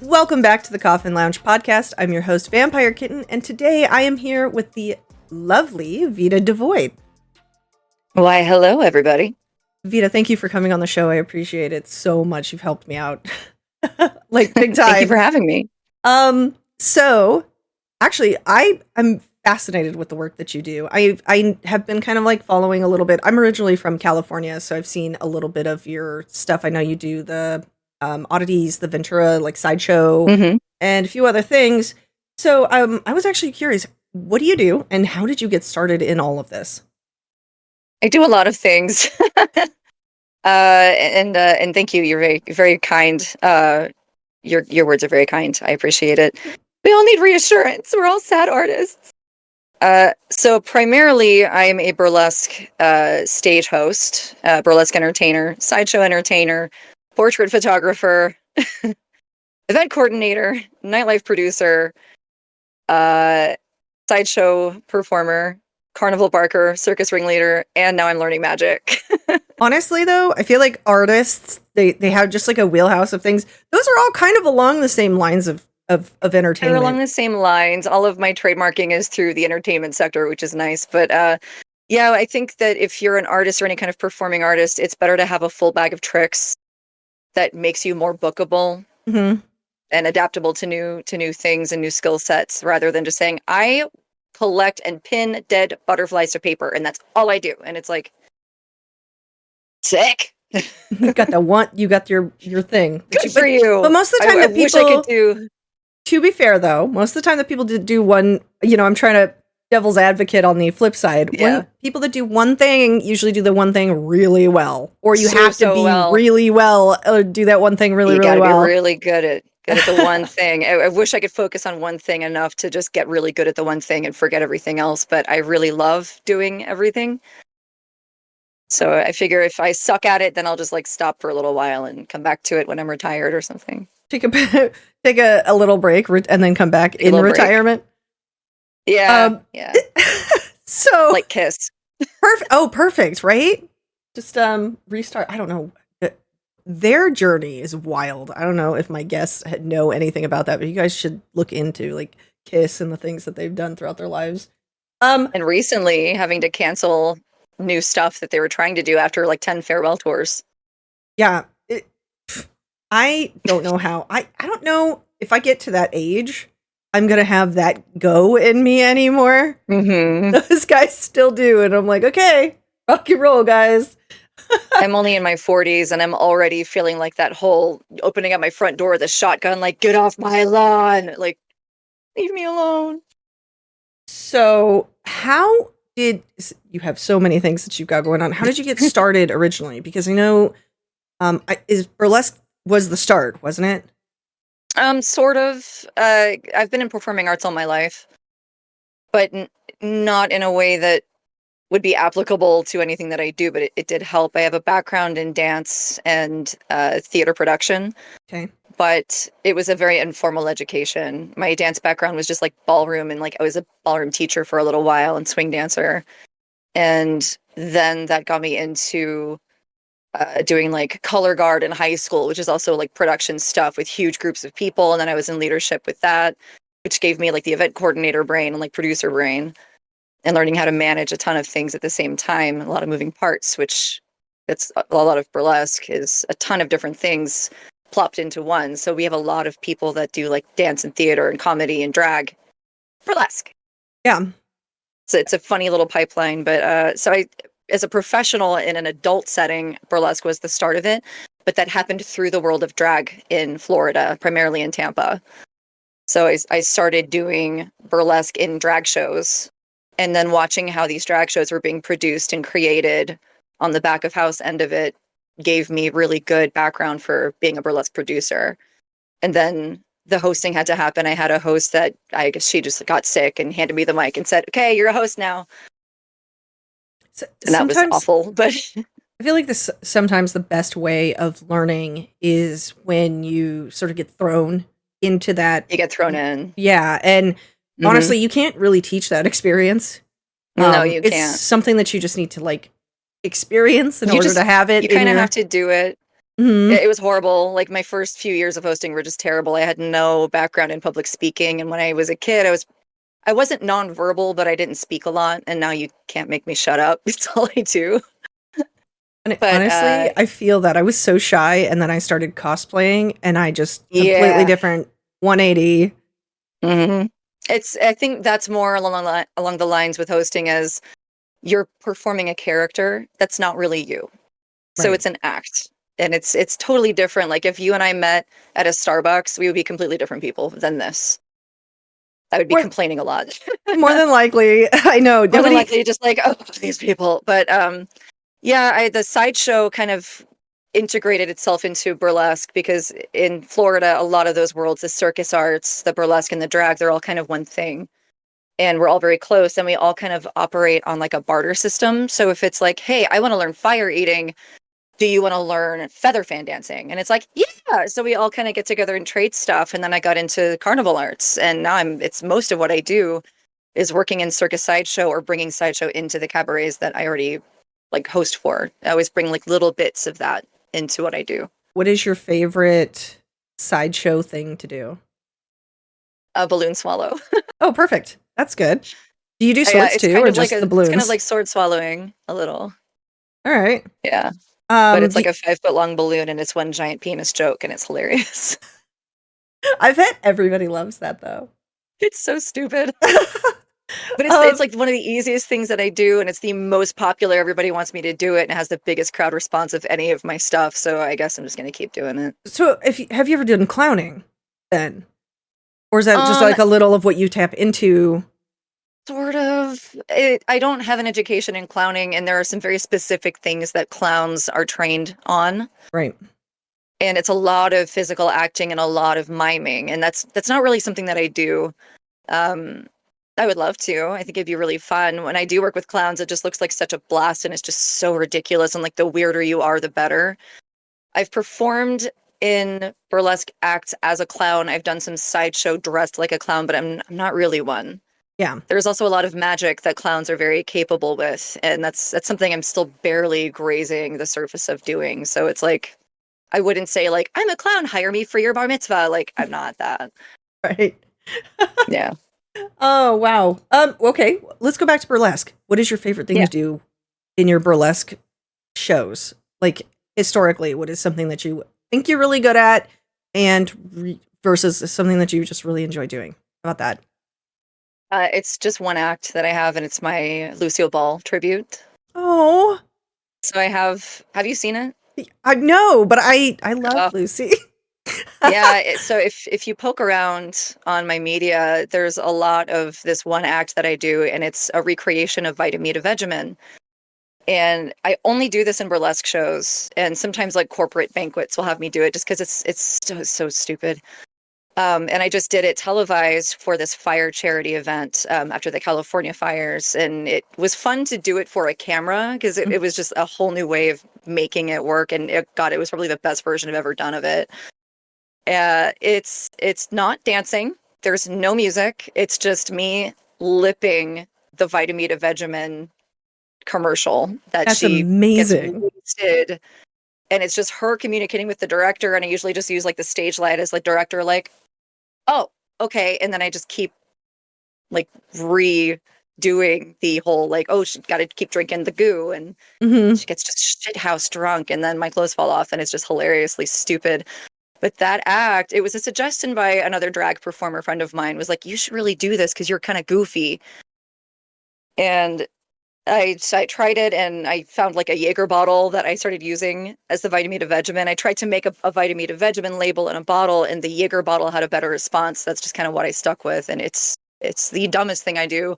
Welcome back to the Coffin Lounge podcast. I'm your host, VampireKitten, and today I am here with the lovely Vita DeVoid. Why, hello, everybody. Vita, thank you for coming on the show. I appreciate it so much. You've helped me out. Like, big time. Thank you for having me. So, actually, I'm fascinated with the work that you do. I have been kind of like following a little bit. I'm originally from California, so I've seen a little bit of your stuff. I know you do the oddities, the Ventura, like Sideshow, and a few other things. So I was actually curious, what do you do and how did you get started in all of this? I do a lot of things. And thank you. You're very, very kind. Your words are very kind. I appreciate it. We all need reassurance. We're all sad artists. So primarily I'm a burlesque stage host, burlesque entertainer, sideshow entertainer, portrait photographer, event coordinator, nightlife producer, sideshow performer, carnival barker, circus ringleader, and now I'm learning magic. Honestly, though, I feel like artists, they have just like a wheelhouse of things. Those are all kind of along the same lines of entertainment. They're along the same lines. All of my trademarking is through the entertainment sector, which is nice. But yeah, I think that if you're an artist or any kind of performing artist, it's better to have a full bag of tricks that makes you more bookable and adaptable to new things and new skill sets, rather than just saying, I collect and pin dead butterflies to paper, and that's all I do. And it's like, sick. You got your thing. Good for you. But most of the time I wish I could do. To be fair, though, most of the time that people do one, I'm trying to devil's advocate on the flip side. Yeah. When people that do one thing usually do the one thing really well, or you have to be well. really well, or do that one thing really well. You gotta be really good at the one thing. I wish I could focus on one thing enough to just get really good at the one thing and forget everything else. But I really love doing everything. So I figure if I suck at it, then I'll just like stop for a little while and come back to it when I'm retired or something. Take a little break and then come back in retirement. Break. Yeah. Yeah. So like Kiss. Perfect. Oh, perfect. Right. Just restart. I don't know. Their journey is wild. I don't know if my guests know anything about that, but you guys should look into like Kiss and the things that they've done throughout their lives. And recently having to cancel new stuff that they were trying to do after like 10 farewell tours. Yeah. I don't know how. I don't know if I get to that age, I'm going to have that go in me anymore. Those guys still do. And I'm like, okay, rock and roll, guys. I'm only in my 40s and I'm already feeling like that whole opening up my front door with a shotgun, like, get off my lawn. Like, leave me alone. So how did you have so many things that you've got going on? How did you get started originally? Because I know is burlesque was the start, wasn't it? Sort of. I've been in performing arts all my life, but not in a way that would be applicable to anything that I do, but it did help. I have a background in dance and theater production. Okay. But it was a very informal education. My dance background was just like ballroom, and like I was a ballroom teacher for a little while and swing dancer. And then that got me into doing like color guard in high school, which is also like production stuff with huge groups of people. And then I was in leadership with that, which gave me like the event coordinator brain and like producer brain, and learning how to manage a ton of things at the same time, a lot of moving parts, which that's a lot of burlesque is a ton of different things plopped into one. So we have a lot of people that do like dance and theater and comedy and drag. Burlesque. Yeah. So it's a funny little pipeline. But so I, as a professional in an adult setting, burlesque was the start of it. But that happened through the world of drag in Florida, primarily in Tampa. So I started doing burlesque in drag shows, and then watching how these drag shows were being produced and created on the back of house end of it gave me really good background for being a burlesque producer. And then the hosting had to happen. I had a host that I guess she just got sick and handed me the mic and said, okay, you're a host now. And that was awful. But I feel like this sometimes the best way of learning is when you sort of get thrown into that. You get thrown in. Yeah. And honestly, you can't really teach that experience. No, you can't. It's something that you just need to like experience in order to have it. You kind of have to do it. Mhm. It was horrible. Like my first few years of hosting were just terrible. I had no background in public speaking, and when I was a kid, I wasn't nonverbal, but I didn't speak a lot, and now you can't make me shut up. It's all I do. And But honestly, I feel that I was so shy, and then I started cosplaying, and I just completely yeah. different 180. hmm I think that's more along the lines with hosting as you're performing a character that's not really you. So Right. it's an act. And it's totally different. Like if you and I met at a Starbucks, we would be completely different people than this. I would be More, complaining a lot. more than likely, I know More than nobody. likely just like, oh, these people. But yeah, the sideshow kind of integrated itself into burlesque because in Florida, a lot of those worlds, the circus arts, the burlesque and the drag, they're all kind of one thing. And we're all very close and we all kind of operate on like a barter system. So if it's like, hey, I want to learn fire eating, do you want to learn feather fan dancing? And it's like, yeah. So we all kind of get together and trade stuff. And then I got into carnival arts. And now it's most of what I do is working in circus sideshow or bringing sideshow into the cabarets that I already like host for. I always bring like little bits of that into what I do. What is your favorite sideshow thing to do? A balloon swallow. Oh, perfect. That's good. Do you do Yeah, swords too, or just the it's kind of balloons? like sword swallowing a little. All right. Yeah. But it's Do, like a 5 foot long balloon and it's one giant penis joke and it's hilarious. I bet everybody loves that though. It's so stupid. But it's um, like one of the easiest things that I do, and it's the most popular. Everybody wants me to do it, and it has the biggest crowd response of any of my stuff. So I guess I'm just gonna keep doing it. so have you ever done clowning then? Or is that just Um, like a little of what you tap into? Sort of. I don't have an education in clowning, and there are some very specific things that clowns are trained on, Right. and it's a lot of physical acting and a lot of miming, and that's not really something that I do. Um, I would love to. I think it'd be really fun. When I do work with clowns, it just looks like such a blast and it's just so ridiculous. And like the weirder you are, the better. I've performed in burlesque acts as a clown. I've done some sideshow dressed like a clown, but I'm not really one. Yeah. There's also a lot of magic that clowns are very capable with, and that's something I'm still barely grazing the surface of doing. So it's like I wouldn't say like I'm a clown, hire me for your bar mitzvah. Like I'm not that. Right. Yeah. Oh, wow. Okay, let's go back to burlesque. What is your favorite thing Yeah. to do in your burlesque shows? Like historically, what is something that you think you're really good at and versus something that you just really enjoy doing? How about that? It's just one act that I have, and it's my Lucille Ball tribute. Oh, So have you seen it? I know, but I Oh, love Lucy. yeah. So if you poke around on my media, there's a lot of this one act that I do, and it's a recreation of Vita Vegemin. And I only do this in burlesque shows, and sometimes like corporate banquets will have me do it just because it's so stupid. And I just did it televised for this fire charity event after the California fires. And it was fun to do it for a camera because it was just a whole new way of making it work. And it was probably the best version I've ever done of it. It's not dancing. There's no music. It's just me lipping the Vitamita Vegemin commercial that That's she gets amazing. wasted. And it's just her communicating with the director. And I usually just use like the stage light as like director, like, oh, okay. And then I just keep like redoing the whole like, oh, she got to keep drinking the goo. And Hmm. she gets just shit house drunk. And then my clothes fall off and it's just hilariously stupid. But that act, it was a suggestion by another drag performer friend of mine, was like, you should really do this because you're kind of goofy. And I tried it and I found like a Jaeger bottle that I started using as the Vitamita Vegemin. I tried to make a Vitamita Vegemin label in a bottle and the Jaeger bottle had a better response. That's just kind of what I stuck with. And it's the dumbest thing I do.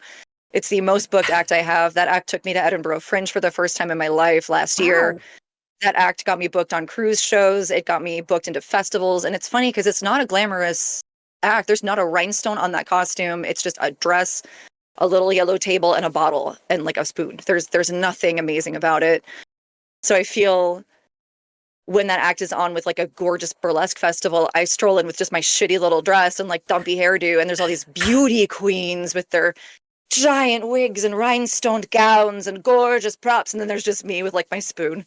It's the most booked act I have. That act took me to Edinburgh Fringe for the first time in my life last year. Wow. That act got me booked on cruise shows. It got me booked into festivals. And it's funny because it's not a glamorous act. There's not a rhinestone on that costume. It's just a dress, a little yellow table, and a bottle and like a spoon. There's nothing amazing about it. So I feel when that act is on with like a gorgeous burlesque festival, I stroll in with just my shitty little dress and like dumpy hairdo. And there's all these beauty queens with their giant wigs and rhinestone gowns and gorgeous props. And then there's just me with like my spoon.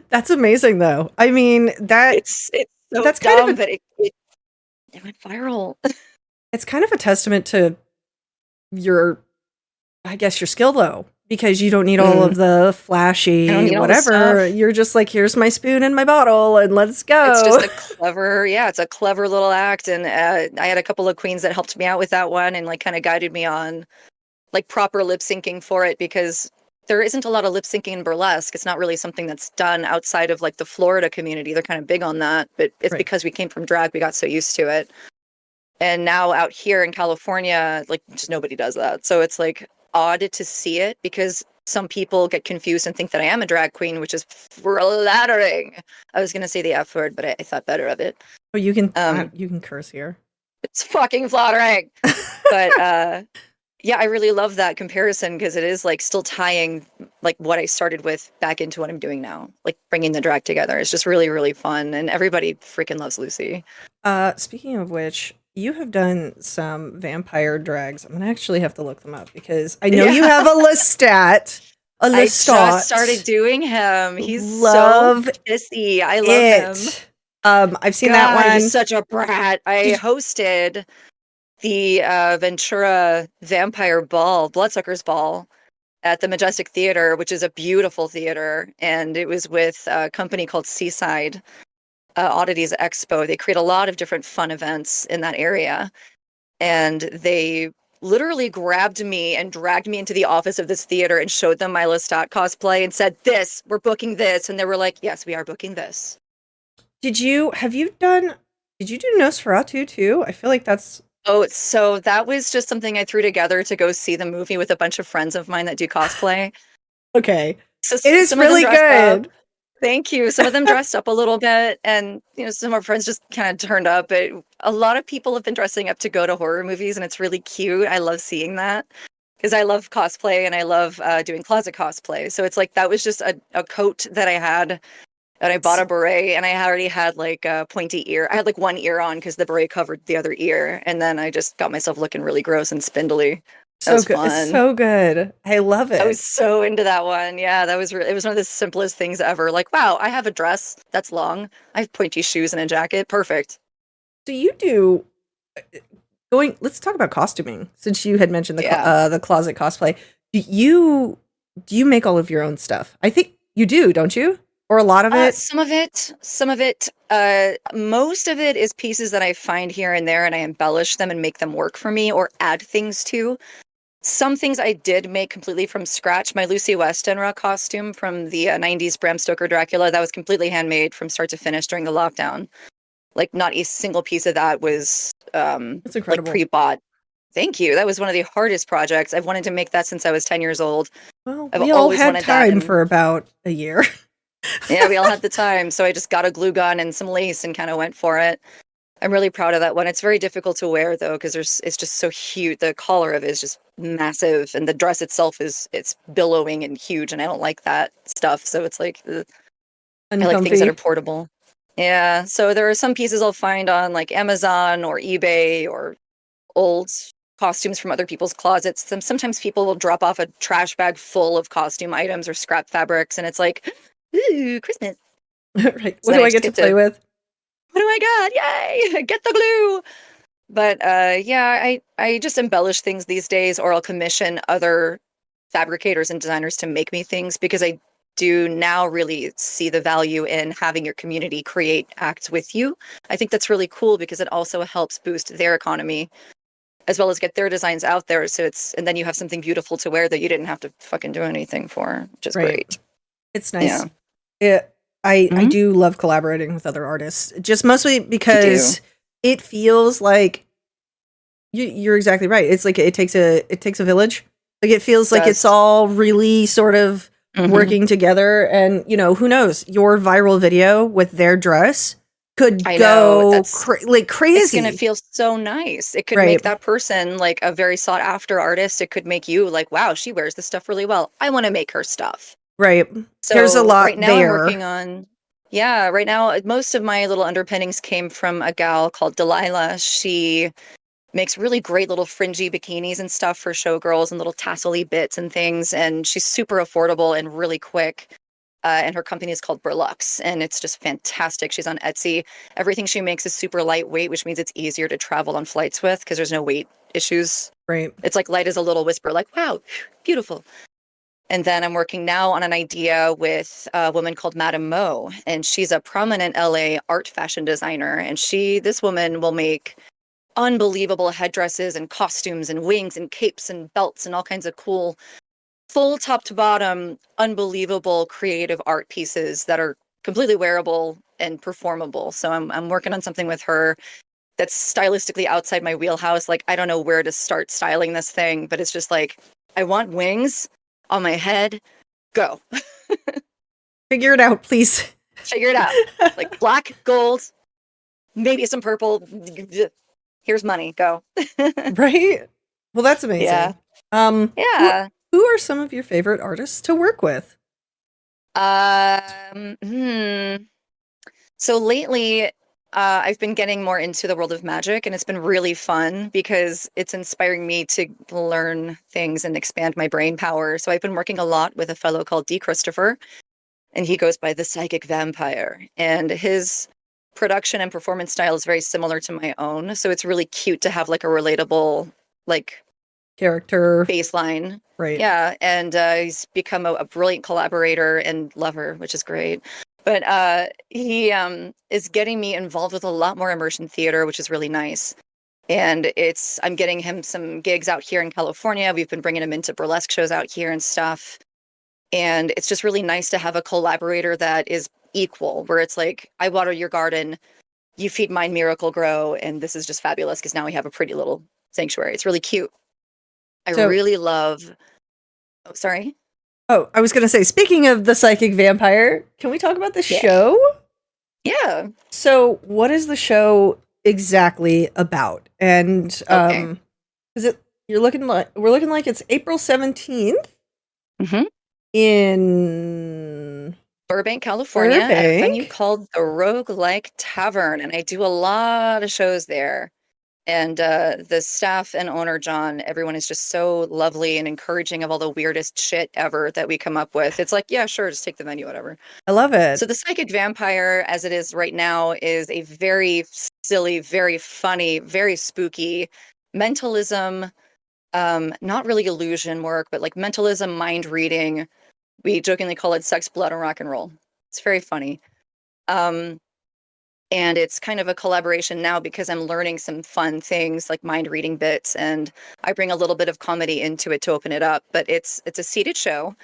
That's amazing, though. I mean, It's so that's kind of dumb, a but it went viral. it's kind of a testament to your, I guess, your skill, though, because you don't need all Mm, of the I don't flashy need all the whatever. stuff. You're just like, here's my spoon and my bottle, and let's It's go. just a clever, yeah, it's a clever little act. And I had a couple of queens that helped me out with that one and like kind of guided me on like proper lip syncing for it because there isn't a lot of lip syncing in burlesque. It's not really something that's done outside of like the Florida community. They're kind of big on that, but it's Right. because we came from drag, we got so used to it. And now out here in California, like just nobody does that. So it's like odd to see it because some people get confused and think that I am a drag queen, which is flattering. I was gonna say the F word, but I thought better of it. Oh, Um, you can curse here. it's fucking flattering. But yeah, I really love that comparison because it is like still tying like what I started with back into what I'm doing now, like bringing the drag together. It's just really, really fun, and everybody freaking loves Lucy. Speaking of which, you have done some vampire drags. I'm gonna actually have to look them up because I know you Yeah, have a Lestat. A I just started Lestat. doing him. He's so Love pissy. I love him. it. I've seen that God, he's one. such a brat. I Did hosted the Ventura Vampire Ball, Bloodsuckers Ball, at the Majestic Theater, which is a beautiful theater, and it was with a company called Seaside Oddities Expo. They create a lot of different fun events in that area, and they literally grabbed me and dragged me into the office of this theater and showed them my Lestat cosplay and said, "This, we're booking this," and they were like, "Yes, we are booking this." did you do Nosferatu too? I feel like that's Oh, so that was just something I threw together to go see the movie with a bunch of friends of mine that do cosplay. okay. So It is some of them really dressed up. good. Thank you. Some of them dressed up a little bit, and some of our friends just kind of turned up. But a lot of people have been dressing up to go to horror movies, and it's really cute. I love seeing that because I love cosplay and I love doing closet cosplay. So it's like that was just a coat that I had, and I bought S- a beret, and I already had like a pointy ear. I had like one ear on because the beret covered the other ear, and then I just got myself looking really gross and spindly. That So was good. It's fun. so good. I love I was it. so into that one. Yeah, that was it was one of the simplest things ever. Like, wow, I have a dress that's long. I have pointy shoes and a jacket. Perfect. So you do going let's talk about costuming since you had mentioned Yeah. the closet cosplay. Do you make all of your own stuff? I think you do, don't you? Or a lot of it? Some of it, most of it is pieces that I find here and there and I embellish them and make them work for me or add things to. Some things I did make completely from scratch. My Lucy Westenra costume from the 90s Bram Stoker Dracula, that was completely handmade from start to finish during the lockdown. Like not a single piece of that was It's like incredible. pre-bought. Thank you. That was one of the hardest projects. I've wanted to make that since I was 10 years old. Well, I've we all always had wanted that. time And for about a year. yeah, we all had the time. So I just got a glue gun and some lace and kind of went for it. I'm really proud of that one. It's very difficult to wear though, because it's just so huge. The collar of it is just massive, and the dress itself it's billowing and huge, and I don't like that stuff. So it's like I like things that are Uncomfy. portable. Yeah. So there are some pieces I'll find on like Amazon or eBay or old costumes from other people's closets. Sometimes people will drop off a trash bag full of costume items or scrap fabrics, and it's like, ooh, Christmas. Right. So What then do I I just get to get play to, with? what do I got? Yay! Get the glue. But yeah, I just embellish things these days, or I'll commission other fabricators and designers to make me things because I do now really see the value in having your community create acts with you. I think that's really cool because it also helps boost their economy as well as get their designs out there. So and then you have something beautiful to wear that you didn't have to fucking do anything for, which is Right. great. It's Yeah. nice. It, I Hmm. do love collaborating with other artists, just mostly I do. because it feels like you're exactly right. It's like it takes a village. Like it feels like it's Does. all really sort of Hmm. working together. And who knows? Your viral video with their dress could I know go like it's going to crazy, feel so nice. It could right? make that person like a very sought after artist. It could make you like, wow, she wears this stuff really well. I want to make her stuff. Right. There's a So lot right now I'm there. working on, yeah, right now most of my little underpinnings came from a gal called Delilah. She makes really great little fringy bikinis and stuff for showgirls and little tassel-y bits and things. And she's super affordable and really quick. and her company is called Burlesque, and it's just fantastic. She's on Etsy. Everything she makes is super lightweight, which means it's easier to travel on flights with because there's no weight issues. Right. It's like light as a little whisper, like, wow, beautiful. And then I'm working now on an idea with a woman called Madame Mo, and she's a prominent LA art fashion designer. And this woman will make unbelievable headdresses and costumes and wings and capes and belts and all kinds of cool, full top to bottom, unbelievable creative art pieces that are completely wearable and performable. So I'm working on something with her that's stylistically outside my wheelhouse. Like, I don't know where to start styling this thing, but it's just like, I want wings on my head. Go. Figure it out, please. Figure it out. Like black, gold, maybe some purple. Here's money. Go. Right? Well, that's amazing. Yeah. Um, Yeah. who are some of your favorite artists to work with? Um, hmm. So lately, I've been getting more into the world of magic, and it's been really fun because it's inspiring me to learn things and expand my brain power. So I've been working a lot with a fellow called D. Christopher, and he goes by the Psychic Vampire. And his production and performance style is very similar to my own. So it's really cute to have like a relatable, like, Character. baseline. Right. Yeah. And he's become a brilliant collaborator and lover, which is great. But he is getting me involved with a lot more immersion theater, which is really nice. And I'm getting him some gigs out here in California. We've been bringing him into burlesque shows out here and stuff. And it's just really nice to have a collaborator that is equal, where it's like, I water your garden, you feed mine, Miracle Grow, and this is just fabulous because now we have a pretty little sanctuary. It's really cute. I really love. Oh, sorry. Oh, I was going to say, speaking of the Psychic Vampire, can we talk about the show? Yeah. So, what is the show exactly about? And is it we're looking like it's April 17th in Burbank, California, at a venue called the Roguelike Tavern, and I do a lot of shows there. And the staff and owner, John, everyone is just so lovely and encouraging of all the weirdest shit ever that we come up with. It's like, yeah, sure, just take the venue, whatever. I love it. So the Psychic Vampire, as it is right now, is a very silly, very funny, very spooky mentalism, not really illusion work, but like mentalism, mind reading. We jokingly call it sex, blood, and rock and roll. It's very funny. And it's kind of a collaboration now because I'm learning some fun things like mind reading bits, and I bring a little bit of comedy into it to open it up. But it's a seated show,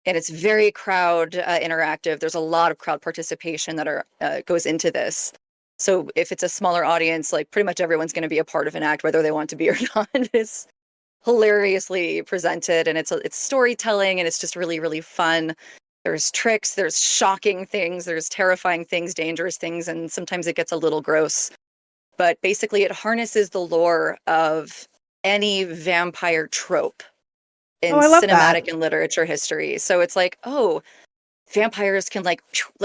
and it's very crowd interactive. There's a lot of crowd participation that goes into this. So if it's a smaller audience, like pretty much everyone's going to be a part of an act, whether they want to be or not. It's hilariously presented, and it's storytelling, and it's just really, really fun. There's tricks, there's shocking things, there's terrifying things, dangerous things, and sometimes it gets a little gross. But basically, it harnesses the lore of any vampire trope in cinematic and literature history. So it's like, oh, vampires can like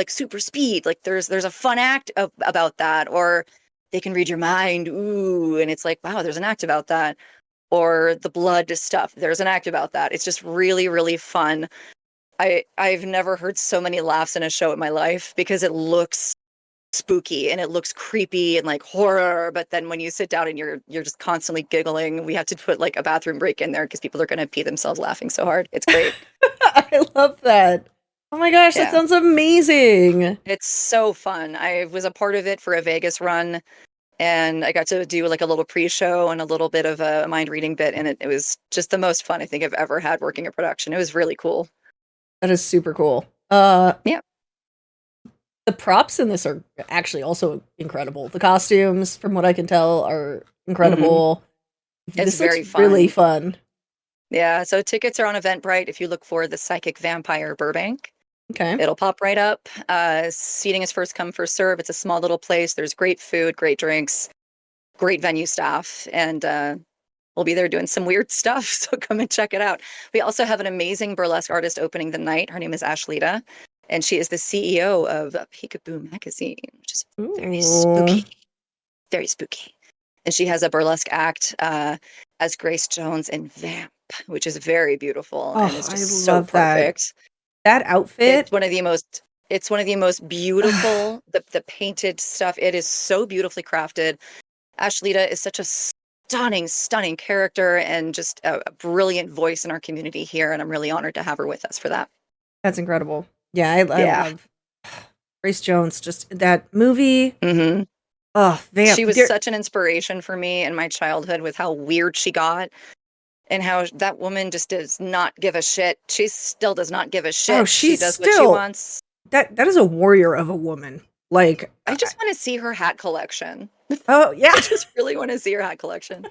super speed. Like there's a fun act about that, or they can read your mind. Ooh, and it's like, wow, there's an act about that. Or the blood stuff. There's an act about that. It's just really, really fun. I've never heard so many laughs in a show in my life because it looks spooky and it looks creepy and like horror. But then when you sit down and you're just constantly giggling, we have to put like a bathroom break in there because people are going to pee themselves laughing so hard. It's great. I love that. Oh my gosh, that sounds amazing. It's so fun. I was a part of it for a Vegas run, and I got to do like a little pre-show and a little bit of a mind reading bit. And it was just the most fun I think I've ever had working a production. It was really cool. That is super cool. Yeah. The props in this are actually also incredible. The costumes, from what I can tell, are incredible. It's very fun. Really fun. Yeah, so tickets are on Eventbrite if you look for the Psychic Vampire Burbank. Okay. It'll pop right up. Seating is first come, first serve. It's a small little place. There's great food, great drinks, great venue staff, and we'll be there doing some weird stuff, so come and check it out. We also have an amazing burlesque artist opening the night. Her name is Ashlita, and she is the CEO of Peekaboo Magazine, which is very spooky. Very spooky. And she has a burlesque act as Grace Jones in Vamp, which is very beautiful, and it's just so perfect. That outfit. It's one of the most beautiful, the painted stuff. It is so beautifully crafted. Ashlita is such a stunning character and just a brilliant voice in our community here. And I'm really honored to have her with us for that. That's incredible. Yeah, I Yeah. love Grace Jones. Just that movie. hmm Oh, She was such an inspiration for me in my childhood with how weird she got and how that woman just does not give a shit. She still does not give a shit. She she's does what she still wants. that is a warrior of a woman. Like, I just want to see her hat collection. oh yeah, I just really want to see her hat collection.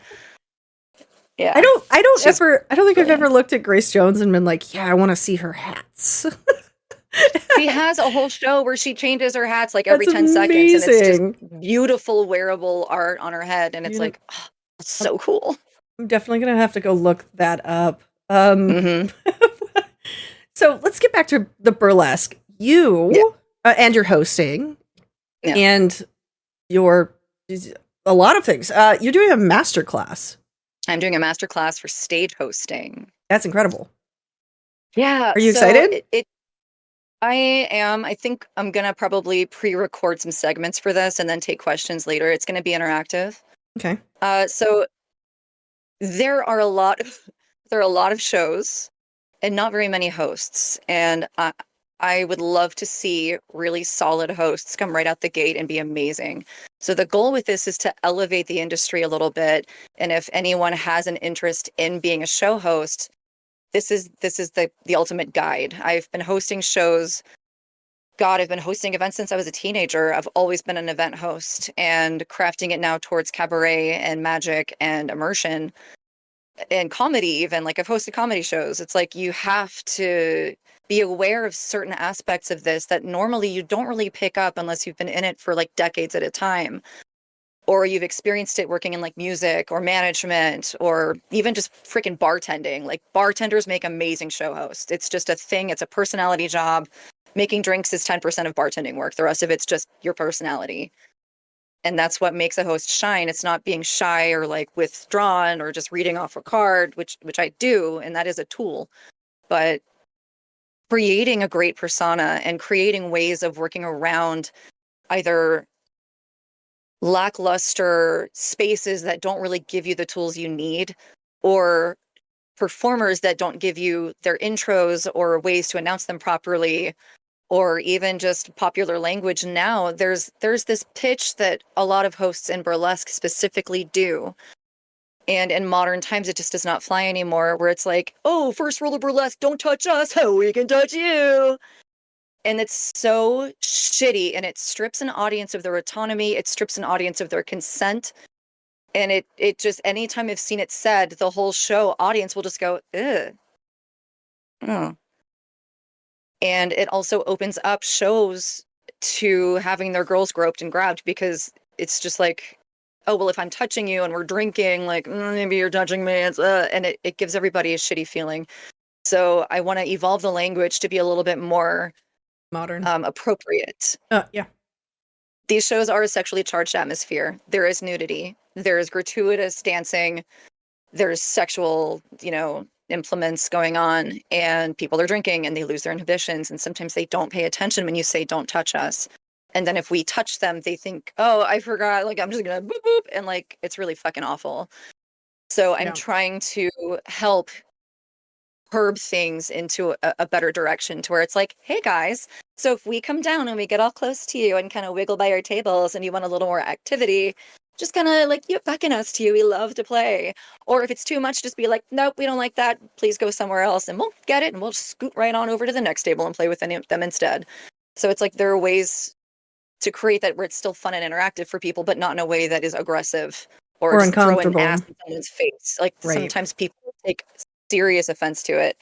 Yeah. I don't She's think brilliant. I've ever looked at Grace Jones and been like, yeah, I want to see her hats. She has a whole show where she changes her hats like every That's 10 seconds, and it's amazing. just beautiful wearable art on her head, and it's like, oh, that's so cool. I'm definitely gonna have to go look that up. hmm So let's get back to the burlesque. You and your hosting, and your a lot of things. You're doing a master class. I'm doing a master class for stage hosting. That's incredible. Yeah. Are you excited? I am. I think I'm gonna probably pre-record some segments for this and then take questions later. It's gonna be interactive. Okay. So there are a lot of shows and not very many hosts, and I would love to see really solid hosts come right out the gate and be amazing. So the goal with this is to elevate the industry a little bit, and if anyone has an interest in being a show host, this is the ultimate guide. I've been hosting shows. God, I've been hosting events since I was a teenager. I've always been an event host and crafting it now towards cabaret and magic and immersion and comedy even. Like, I've hosted comedy shows. It's like you have to be aware of certain aspects of this that normally you don't really pick up unless you've been in it for like decades at a time, or you've experienced it working in like music or management or even just freaking bartending. Like, bartenders make amazing show hosts. It's just a thing. It's a personality job. Making drinks is 10% of bartending work. The rest of it's just your personality. And that's what makes a host shine. It's not being shy or like withdrawn or just reading off a card, which I do, and that is a tool. But creating a great persona and creating ways of working around either lackluster spaces that don't really give you the tools you need, or performers that don't give you their intros or ways to announce them properly, or even just popular language. Now there's this pitch that a lot of hosts in burlesque specifically do, and in modern times it just does not fly anymore, where it's like, oh, first rule of burlesque, don't touch us, how we can touch you. And it's so shitty, and it strips an audience of their autonomy, it strips an audience of their consent. And it just, anytime I've seen it said, the whole show audience will just go, ugh. Oh. And it also opens up shows to having their girls groped and grabbed, because it's just like, oh, well, if I'm touching you and we're drinking, like, maybe you're touching me. It's, and it gives everybody a shitty feeling. So I want to evolve the language to be a little bit more Modern. Appropriate. Yeah. These shows are a sexually charged atmosphere. There is nudity. There is gratuitous dancing. There's sexual, implements going on, and people are drinking and they lose their inhibitions. And sometimes they don't pay attention when you say, don't touch us. And then if we touch them, they think, oh, I forgot. Like, I'm just going to boop, boop. And like, it's really fucking awful. So I'm trying to help curb things into a better direction, to where it's like, hey guys, so if we come down and we get all close to you and kind of wiggle by our tables and you want a little more activity, just kind of like, you beckon us to you. We love to play. Or if it's too much, just be like, nope, we don't like that. Please go somewhere else, and we'll get it and we'll scoot right on over to the next table and play with them instead. So it's like, there are ways to create that where it's still fun and interactive for people, but not in a way that is aggressive or just throwing ass in someone's face. Like, sometimes people take serious offense to it,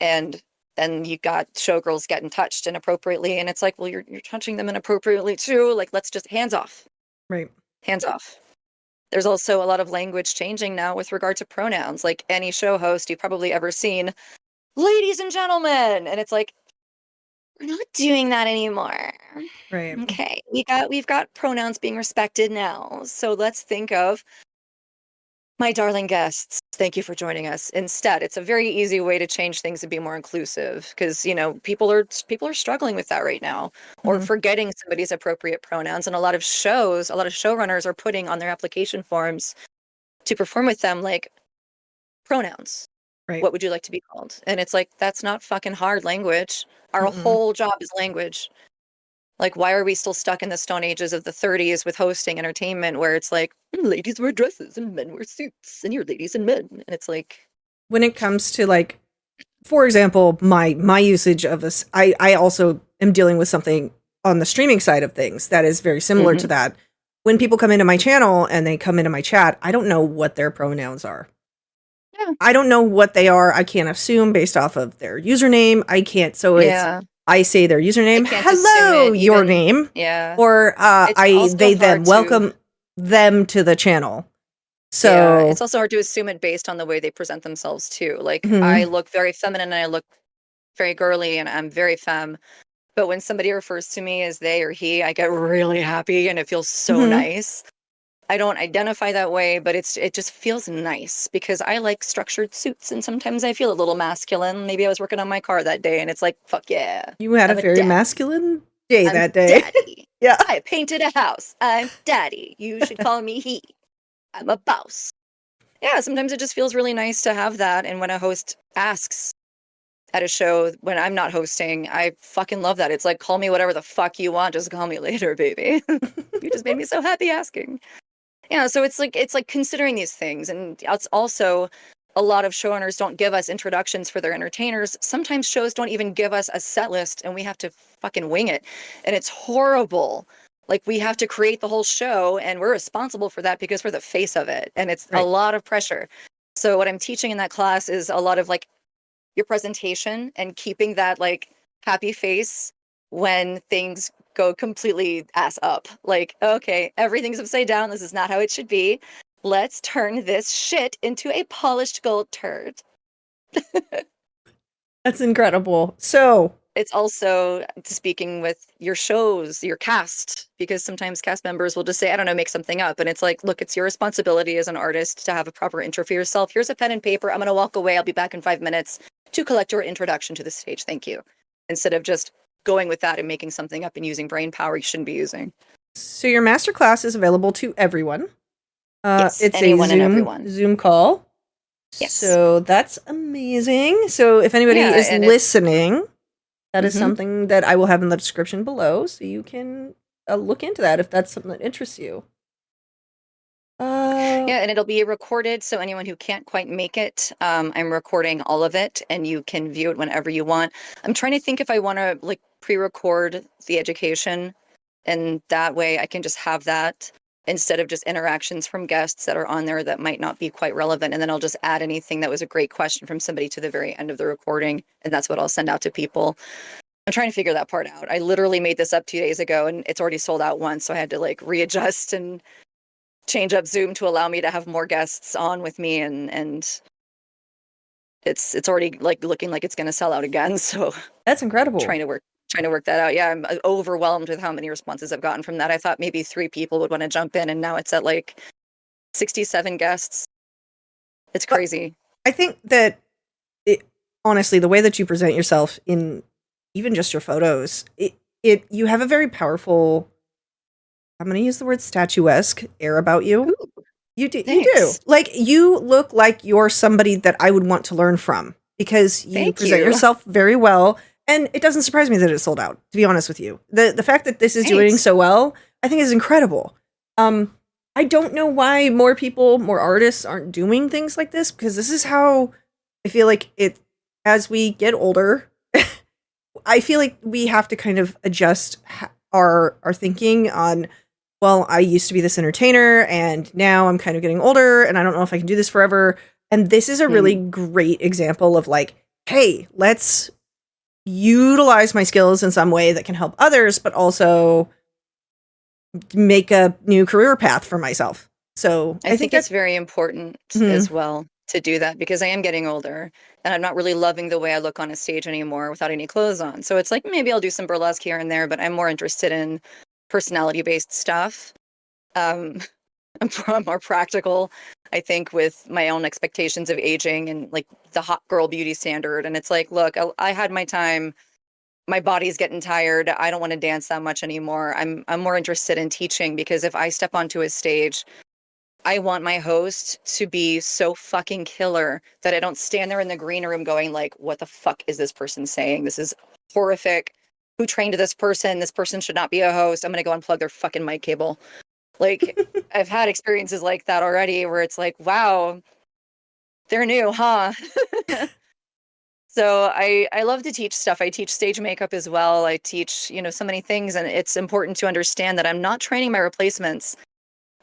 and then you got showgirls getting touched inappropriately, and it's like, well, you're touching them inappropriately too. Like, let's just hands off. Right. Hands off. There's also a lot of language changing now with regard to pronouns. Like, any show host you've probably ever seen, ladies and gentlemen, and it's like, we're not doing that anymore. Right. Okay, we've got pronouns being respected now. So let's think of my darling guests, thank you for joining us. Instead, it's a very easy way to change things and be more inclusive because, people are struggling with that right now or Mhm. forgetting somebody's appropriate pronouns. And a lot of showrunners are putting on their application forms to perform with them like pronouns. Right. What would you like to be called? And it's like, that's not fucking hard language. Our Mm-mm. whole job is language. Like, why are we still stuck in the stone ages of the 30s with hosting entertainment where it's like, ladies wear dresses and men wear suits and you're ladies and men. And it's like, When it comes to like, for example, my usage of this, I also am dealing with something on the streaming side of things that is very similar to mhm. that. When people come into my channel and they come into my chat, I don't know what their pronouns are. Yeah. I don't know what they are. I can't assume based off of their username. I can't. So it's Yeah. I say their I username, can't assume hello, it your even. name, Yeah. or It's I also they then hard to, welcome them to the channel. yeah, So, it's also hard to assume it based on the way they present themselves too. Like, I mhm, look very feminine and I look very girly and I'm very femme. But when somebody refers to me as they or he, I get really happy and it feels so mhm. nice. I don't identify that way, but it just feels nice because I like structured suits and sometimes I feel a little masculine. Maybe I was working on my car that day and it's like, fuck yeah. You had a I'm a very daddy. masculine day I'm that day. daddy. Yeah. I painted a house. I'm daddy. You should call me he. I'm a boss. Yeah, sometimes it just feels really nice to have that. And when a host asks at a show when I'm not hosting, I fucking love that. It's like, call me whatever the fuck you want. Just call me later, baby. You just made me so happy asking. Yeah, so it's like considering these things, and it's also a lot of showrunners don't give us introductions for their entertainers. Sometimes shows don't even give us a set list, and we have to fucking wing it, and it's horrible. Like, we have to create the whole show, and we're responsible for that because we're the face of it, and it's a Right. lot of pressure. So what I'm teaching in that class is a lot of like your presentation and keeping that like happy face when things go completely ass up. Like, okay, everything's upside down. This is not how it should be. Let's turn this shit into a polished gold turd. That's incredible. So, It's also speaking with your shows, your cast, because sometimes cast members will just say, I don't know, make something up. And it's like, look, it's your responsibility as an artist to have a proper intro for yourself. Here's a pen and paper. I'm going to walk away. I'll be back in 5 minutes to collect your introduction to the stage. Thank you. Instead of just going with that and making something up and using brain power you shouldn't be using. so your masterclass is available to everyone. Yes, It's a anyone and everyone. Zoom call. Yes. So that's amazing. So if anybody Yeah, is and it's listening, that is mhm. something that I will have in the description below, so you can look into that if that's something that interests you. Uh, Yeah, and it'll be recorded, so anyone who can't quite make it, I'm recording all of it, and you can view it whenever you want. I'm trying to think if I want to like pre-record the education, and that way I can just have that instead of just interactions from guests that are on there that might not be quite relevant, and then I'll just add anything that was a great question from somebody to the very end of the recording, and that's what I'll send out to people. I'm trying to figure that part out. I literally made this up 2 days ago, and it's already sold out once, so I had to like readjust and change up Zoom to allow me to have more guests on with me, and it's already like looking like it's going to sell out again. So that's incredible. trying to work that out. Yeah, I'm overwhelmed with how many responses I've gotten from that. I thought maybe 3 people would want to jump in, and now it's at like 67 guests. It's But crazy. I think that honestly, the way that you present yourself in even just your photos, it you have a very powerful. I'm going to use the word statuesque air about you. Ooh, You do. thanks. Like, you look like you're somebody that I would want to learn from because you Thank present you. yourself very well, and it doesn't surprise me that it's sold out, to be honest with you. The fact that this is doing Thanks. so well, I think is incredible. I don't know why more people, more artists aren't doing things like this because this is how I feel like it as we get older, I feel like we have to kind of adjust our thinking on, well, I used to be this entertainer and now I'm kind of getting older and I don't know if I can do this forever. And this is a really Mhm. great example of like, hey, let's utilize my skills in some way that can help others, but also make a new career path for myself. So I I think think it's that, very important mhm, as well to do that because I am getting older and I'm not really loving the way I look on a stage anymore without any clothes on. So it's like maybe I'll do some burlesque here and there, but I'm more interested in personality based stuff. Um, I'm more practical, I think, with my own expectations of aging and like the hot girl beauty standard. And it's like, look, I had my time. My body's getting tired. I don't want to dance that much anymore. I'm more interested in teaching, because if I step onto a stage, I want my host to be so fucking killer that I don't stand there in the green room going like, what the fuck is this person saying? This is horrific. Who trained this person? This person should not be a host. I'm going to go unplug their fucking mic cable. Like, I've had experiences like that already where it's like, wow, they're new, huh? So I love to teach stuff. I teach stage makeup as well. I teach, so many things. And it's important to understand that I'm not training my replacements.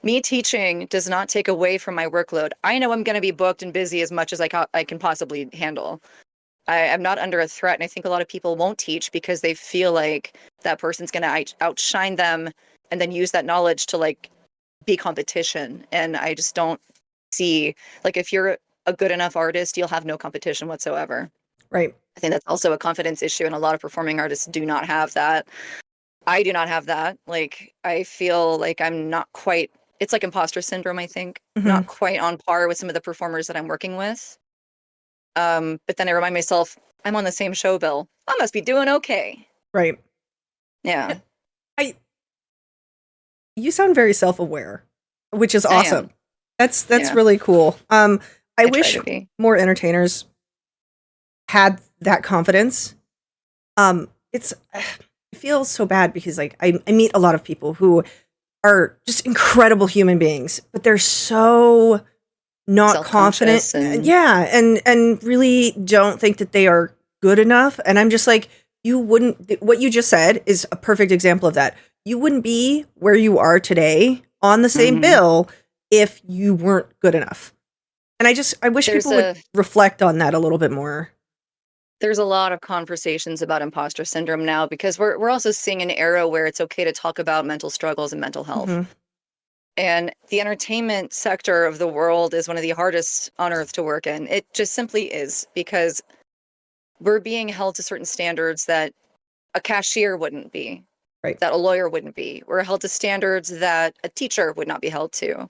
Me teaching does not take away from my workload. I know I'm going to be booked and busy as much as I can possibly handle. I'm not under a threat. And I think a lot of people won't teach because they feel like that person's going to outshine them and then use that knowledge to like be competition. And I just don't see, like, if you're a good enough artist, you'll have no competition whatsoever. Right. I think that's also a confidence issue, and a lot of performing artists do not have that. I do not have that. Like, I feel like I'm not quite, it's like imposter syndrome, I think, not quite on par with some of the performers that I'm working with. But then I remind myself, I'm on the same show bill. I must be doing okay. Right. Yeah. You sound very self-aware, which is awesome. That's Yeah. really cool. I try wish to be. more entertainers had that confidence. It feels so bad because like I meet a lot of people who are just incredible human beings, but they're so not confident. Self-conscious And really don't think that they are good enough. And I'm just like, what you just said is a perfect example of that. You wouldn't be where you are today on the same bill if you weren't good enough. And I wish people would reflect on that a little bit more. There's a lot of conversations about imposter syndrome now because we're also seeing an era where it's okay to talk about mental struggles and mental health. And the entertainment sector of the world is one of the hardest on earth to work in. It just simply is, because we're being held to certain standards that a cashier wouldn't be, right? That a lawyer wouldn't be. We're held to standards that a teacher would not be held to.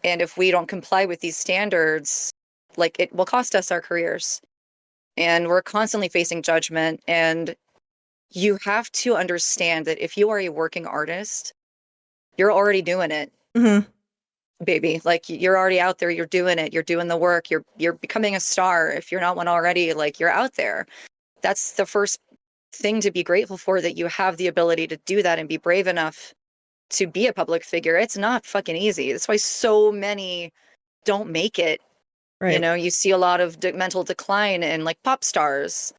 And if we don't comply with these standards, like, it will cost us our careers. And we're constantly facing judgment. And you have to understand that if you are a working artist, you're already doing it. Baby, like, you're already out there, you're doing it, you're doing the work, you're becoming a star. If you're not one already, like, you're out there. That's the first thing to be grateful for, that you have the ability to do that and be brave enough to be a public figure. It's not fucking easy. That's why so many don't make it. Right. You see a lot of mental decline in like pop stars,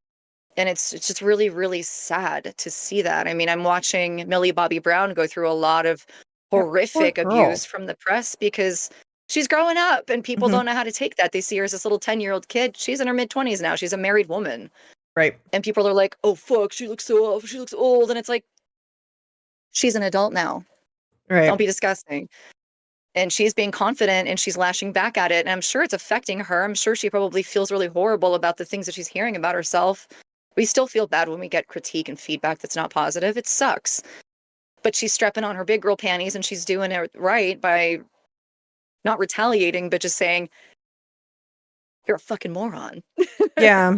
and it's just really, really sad to see that. I mean, I'm watching Millie Bobby Brown go through a lot of horrific abuse from the press because she's growing up and people don't know how to take that. They see her as this little 10-year-old kid. She's in her mid-20s now. She's a married woman. Right. And people are like, oh, fuck, she looks old. And it's like, she's an adult now. Right. Don't be disgusting. And she's being confident and she's lashing back at it. And I'm sure it's affecting her. I'm sure she probably feels really horrible about the things that she's hearing about herself. We still feel bad when we get critique and feedback that's not positive. It sucks. But she's strapping on her big girl panties and she's doing it right by not retaliating, but just saying, you're a fucking moron. Yeah.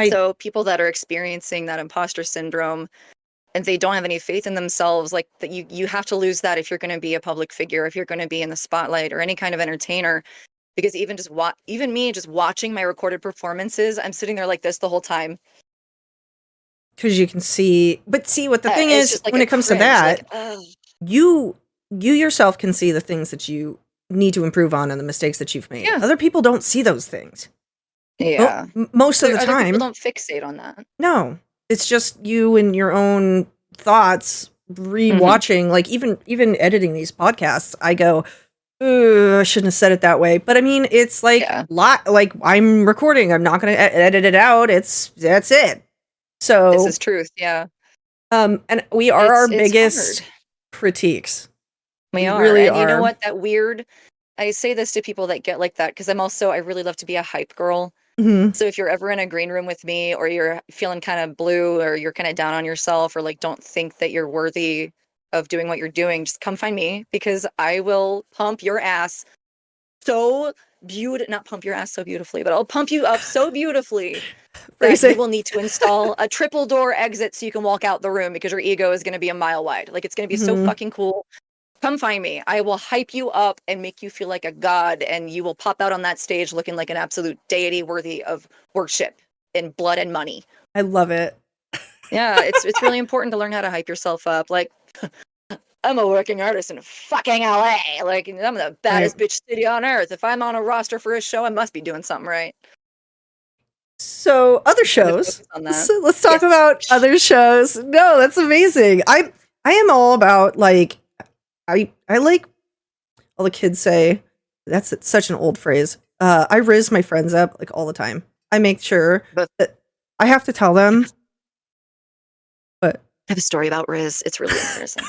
So people that are experiencing that imposter syndrome and they don't have any faith in themselves, like, that you have to lose that if you're going to be a public figure, if you're going to be in the spotlight or any kind of entertainer. Because even me just watching my recorded performances, I'm sitting there like this the whole time. Because you can see, but see what the thing is, like when it comes to that, like, you yourself can see the things that you need to improve on and the mistakes that you've made. Other people don't see those things. Yeah. Most of the Other time. people don't fixate on that. No. It's just you and your own thoughts rewatching, like even editing these podcasts, I go, I shouldn't have said it that way. But I mean, it's like like I'm recording. I'm not going to edit it out. That's it. So this is truth. Yeah. And we are our biggest critiques. We are. Really and are. You know what? That weird. I say this to people that get like that because I really love to be a hype girl. So if you're ever in a green room with me, or you're feeling kind of blue, or you're kind of down on yourself, or like don't think that you're worthy of doing what you're doing, just come find me because I will pump your ass so not pump your ass so beautifully, but I'll pump you up so beautifully that you will need to install a triple door exit so you can walk out the room because your ego is going to be a mile wide. Like, it's going to be so fucking cool. Come find me. I will hype you up and make you feel like a god, and you will pop out on that stage looking like an absolute deity worthy of worship and blood and money. I love it. Yeah, it's really important to learn how to hype yourself up. Like, I'm a working artist in fucking LA. Like, I'm the baddest bitch city on earth. If I'm on a roster for a show, I must be doing something right. So other shows. So let's talk about other shows. No, that's amazing. I am all about, like, I like, all the kids say, that's such an old phrase. I riz my friends up like all the time. I make sure that I have to tell them. But I have a story about Riz. It's really embarrassing.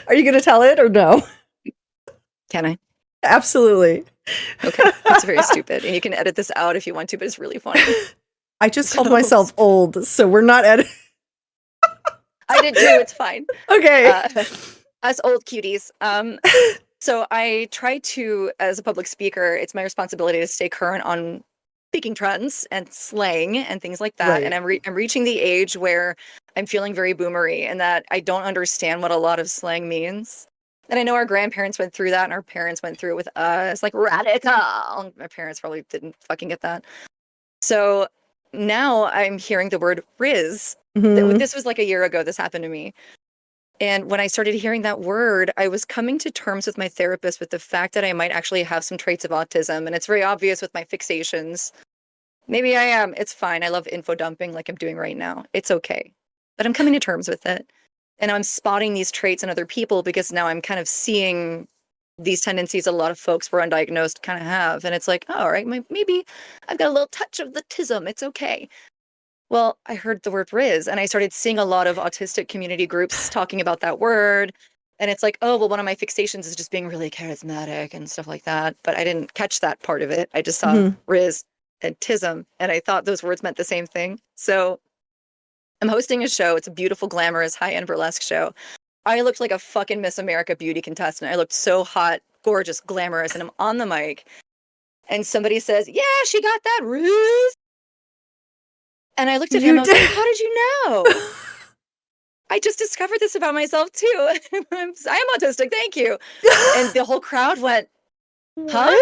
Are you going to tell it or no? Can I? Absolutely. Okay. It's very stupid. And you can edit this out if you want to, but it's really funny. I just called myself old, so we're not editing. I did too. It's fine. Okay. Us old cuties. So I try to, as a public speaker, it's my responsibility to stay current on speaking trends and slang and things like that. Right. And I'm reaching the age where I'm feeling very boomery and that I don't understand what a lot of slang means. And I know our grandparents went through that and our parents went through it with us, like radical. My parents probably didn't fucking get that. So now I'm hearing the word Riz. This was like a year ago, this happened to me. And when I started hearing that word, I was coming to terms with my therapist with the fact that I might actually have some traits of autism. And it's very obvious with my fixations. Maybe I am. It's fine. I love info dumping like I'm doing right now. It's okay. But I'm coming to terms with it. And I'm spotting these traits in other people because now I'm kind of seeing these tendencies a lot of folks who are undiagnosed kind of have. And it's like, oh, all right, maybe I've got a little touch of the tism. It's okay. Well, I heard the word Riz and I started seeing a lot of autistic community groups talking about that word. And it's like, oh, well, one of my fixations is just being really charismatic and stuff like that. But I didn't catch that part of it. I just saw Riz and tism. And I thought those words meant the same thing. So I'm hosting a show. It's a beautiful, glamorous, high-end burlesque show. I looked like a fucking Miss America beauty contestant. I looked so hot, gorgeous, glamorous. And I'm on the mic. And somebody says, yeah, she got that Riz. And I looked at him and I was like, how did you know? I just discovered this about myself too. I am autistic, thank you. And the whole crowd went, huh?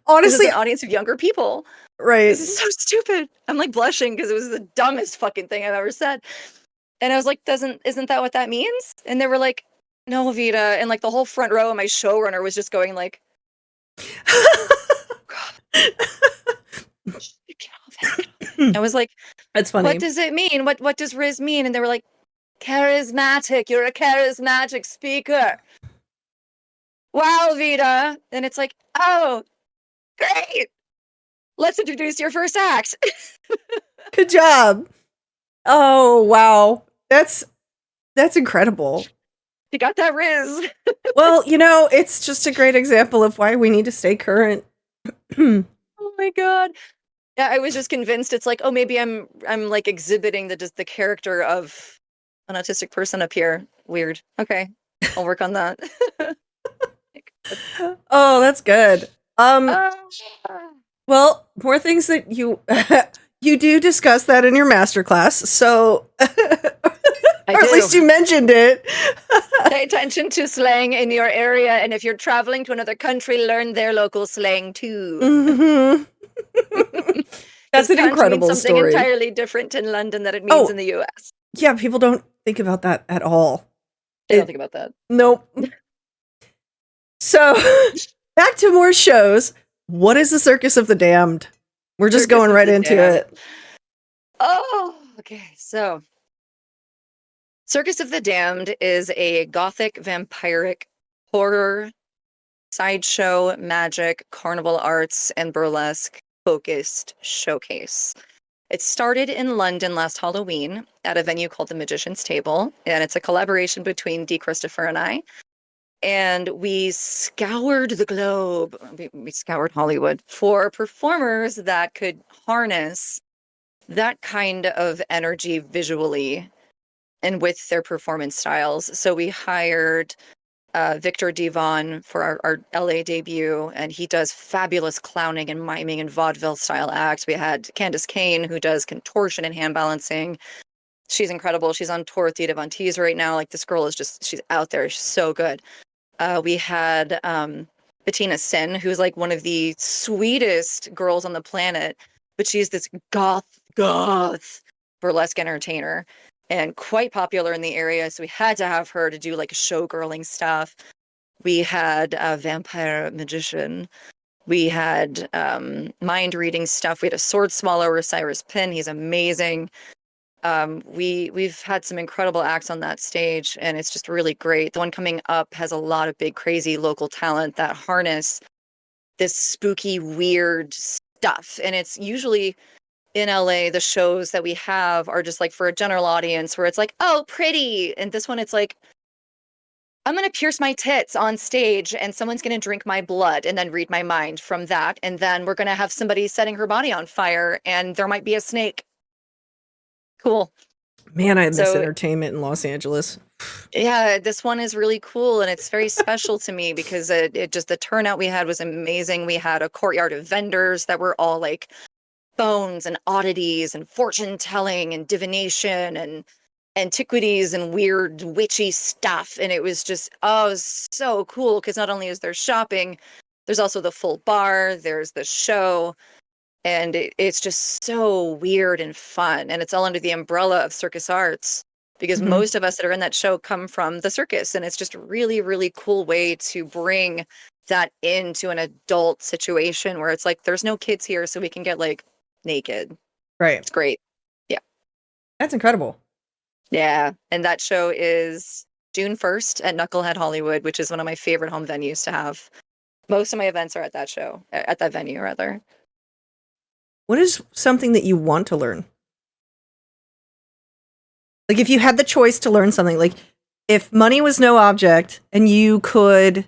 Honestly, this is an audience of younger people. Right. This is so stupid. I'm like blushing because it was the dumbest fucking thing I've ever said. And I was like, isn't that what that means? And they were like, no, Vita. And like the whole front row of my showrunner was just going like, I was like, that's funny. What does it mean? What does Riz mean? And they were like, charismatic. You're a charismatic speaker. Wow, Vita. And it's like, oh, great. Let's introduce your first act. Good job. Oh, wow. That's incredible. You got that Riz. Well, it's just a great example of why we need to stay current. Oh my God. Yeah, I was just convinced it's like, oh, maybe I'm like exhibiting the character of an autistic person up here. Weird. Okay, I'll work on that. Oh, that's good. Well, more things that you you do discuss that in your masterclass, so or at least you mentioned it. Pay attention to slang in your area, and if you're traveling to another country, learn their local slang too. Mm-hmm. That's an incredible something story. Entirely different in London than it means in the US. Yeah, people don't think about that at all. They don't think about that. Nope. So, back to more shows. What is the Circus of the Damned? We're just going right into it. Oh, okay. So, Circus of the Damned is a gothic, vampiric, horror, sideshow, magic, carnival arts, and burlesque focused showcase. It started in London last Halloween at a venue called the Magician's Table, and it's a collaboration between Dee Christopher and I. And we scoured the globe, we scoured Hollywood for performers that could harness that kind of energy visually and with their performance styles. So we hired Victor Devon for our LA debut, and he does fabulous clowning and miming and vaudeville style acts. We had Candace Kane, who does contortion and hand balancing. She's incredible. She's on tour with Vita DeVoid right now. Like, this girl is just, she's out there. She's so good. We had Bettina Sin, who's like one of the sweetest girls on the planet, but she's this goth burlesque entertainer and quite popular in the area. So we had to have her to do like showgirling stuff. We had a vampire magician. We had mind reading stuff. We had a sword swallower, Cyrus Pin. He's amazing. We've had some incredible acts on that stage, and it's just really great. The one coming up has a lot of big, crazy local talent that harness this spooky, weird stuff. And it's usually in LA, the shows that we have are just like for a general audience where it's like, oh, pretty. And this one, it's like, I'm going to pierce my tits on stage and someone's going to drink my blood and then read my mind from that. And then we're going to have somebody setting her body on fire and there might be a snake. Cool. Man, I miss entertainment in Los Angeles. Yeah, this one is really cool and it's very special to me because it just, the turnout we had was amazing. We had a courtyard of vendors that were all like bones and oddities and fortune telling and divination and antiquities and weird witchy stuff. And it was just, oh, it was so cool because not only is there shopping, there's also the full bar, there's the show. And it's just so weird and fun. And it's all under the umbrella of Circus Arts because most of us that are in that show come from the circus. And it's just a really, really cool way to bring that into an adult situation where it's like, there's no kids here, so we can get like naked. Right. It's great. Yeah. That's incredible. Yeah. And that show is June 1st at Knucklehead Hollywood, which is one of my favorite home venues to have. Most of my events are at that show, at that venue, rather. What is something that you want to learn? Like, if you had the choice to learn something, like if money was no object and you could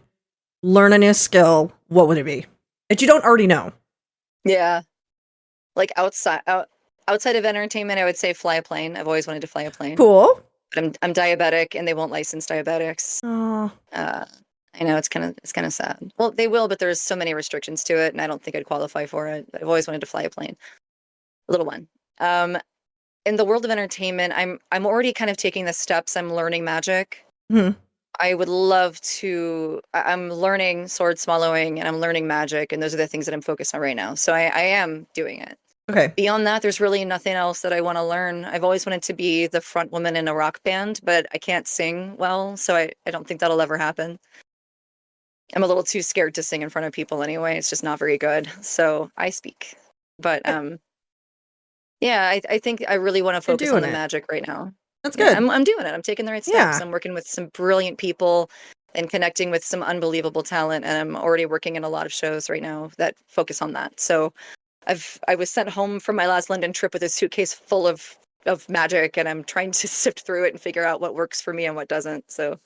learn a new skill, what would it be that you don't already know? Yeah. Like outside of entertainment, I would say fly a plane. I've always wanted to fly a plane. Cool. But I'm diabetic and they won't license diabetics. Oh. I know it's kind of sad. Well, they will, but there's so many restrictions to it, and I don't think I'd qualify for it. I've always wanted to fly a plane, a little one. In the world of entertainment, I'm already kind of taking the steps. I'm learning magic. Mm-hmm. I would love to. I'm learning sword swallowing, and I'm learning magic, and those are the things that I'm focused on right now. So I am doing it. Okay. Beyond that, there's really nothing else that I want to learn. I've always wanted to be the front woman in a rock band, but I can't sing well, so I don't think that'll ever happen. I'm a little too scared to sing in front of people anyway. It's just not very good. So I speak. But yeah, I think I really want to focus on the magic right now. That's good. I'm doing it. I'm taking the right steps. Yeah. I'm working with some brilliant people and connecting with some unbelievable talent. And I'm already working in a lot of shows right now that focus on that. So I was sent home from my last London trip with a suitcase full of magic, and I'm trying to sift through it and figure out what works for me and what doesn't. So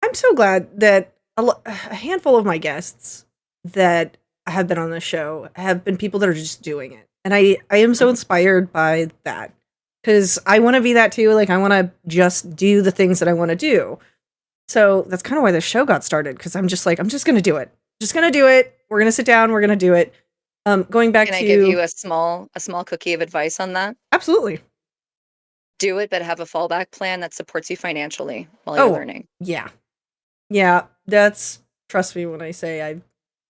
I'm so glad that a handful of my guests that have been on the show have been people that are just doing it. And I am so inspired by that because I want to be that too. Like, I want to just do the things that I want to do. So that's kind of why the show got started. Cause I'm just like, I'm just going to do it. Just going to do it. We're going to sit down. We're going to do it. Going back Can to, I give you a small cookie of advice on that? Absolutely. Do it, but have a fallback plan that supports you financially while you're learning. Yeah. Yeah. Trust me when I say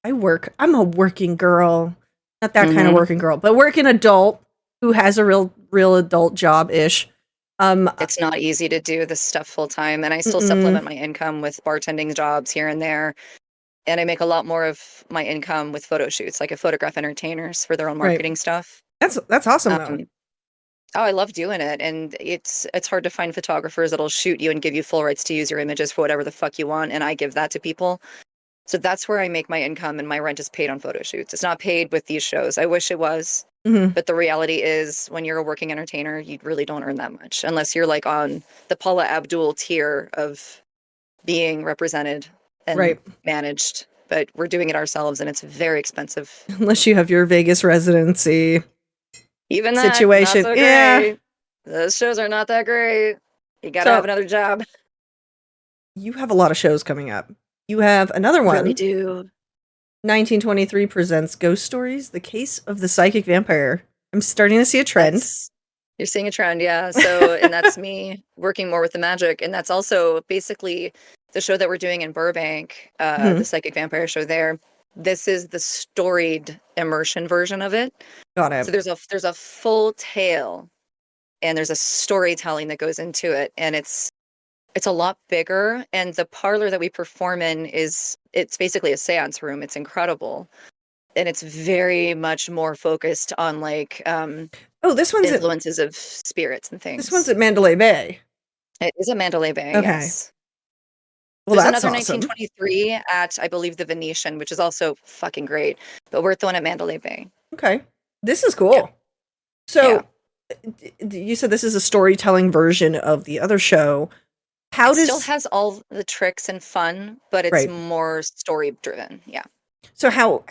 I work. I'm a working girl. Not that kind of working girl, but working adult who has a real adult job-ish. It's not easy to do this stuff full time, and I still supplement my income with bartending jobs here and there. And I make a lot more of my income with photo shoots. Like, I photograph entertainers for their own marketing stuff. That's awesome though. Oh, I love doing it. And it's hard to find photographers that'll shoot you and give you full rights to use your images for whatever the fuck you want. And I give that to people. So that's where I make my income, and my rent is paid on photo shoots. It's not paid with these shows. I wish it was. But the reality is, when you're a working entertainer, you really don't earn that much unless you're like on the Paula Abdul tier of being represented and managed. But we're doing it ourselves, and it's very expensive. Unless you have your Vegas residency. Even that situation. Not so great. Those shows are not that great. You gotta have So another job. you have a lot of shows coming up. You have another Really one. do. 1923 presents Ghost Stories: The Case of the Psychic Vampire. I'm starting to see a trend. You're seeing a trend, yeah. So, and that's me working more with the magic, and that's also basically the show that we're doing in Burbank, Mhm. the Psychic Vampire show there. This is the storied immersion version of it. Got So it. there's a full tale, and there's a storytelling that goes into it, and it's a lot bigger. And the parlor that we perform in it's basically a seance room. It's incredible, and it's very much more focused on like Oh, influences of spirits and this one's things. at Mandalay Bay. It is a Mandalay Bay, Okay. yes. Well, There's that's another awesome. 1923 at, I believe, the Venetian, which is also fucking great. But we're at the one at Mandalay Bay. Okay. This is Yeah, cool. yeah. So, you said this is a storytelling version of the other show. How It still does has all the tricks and fun, but it's right? more story driven. Yeah. So how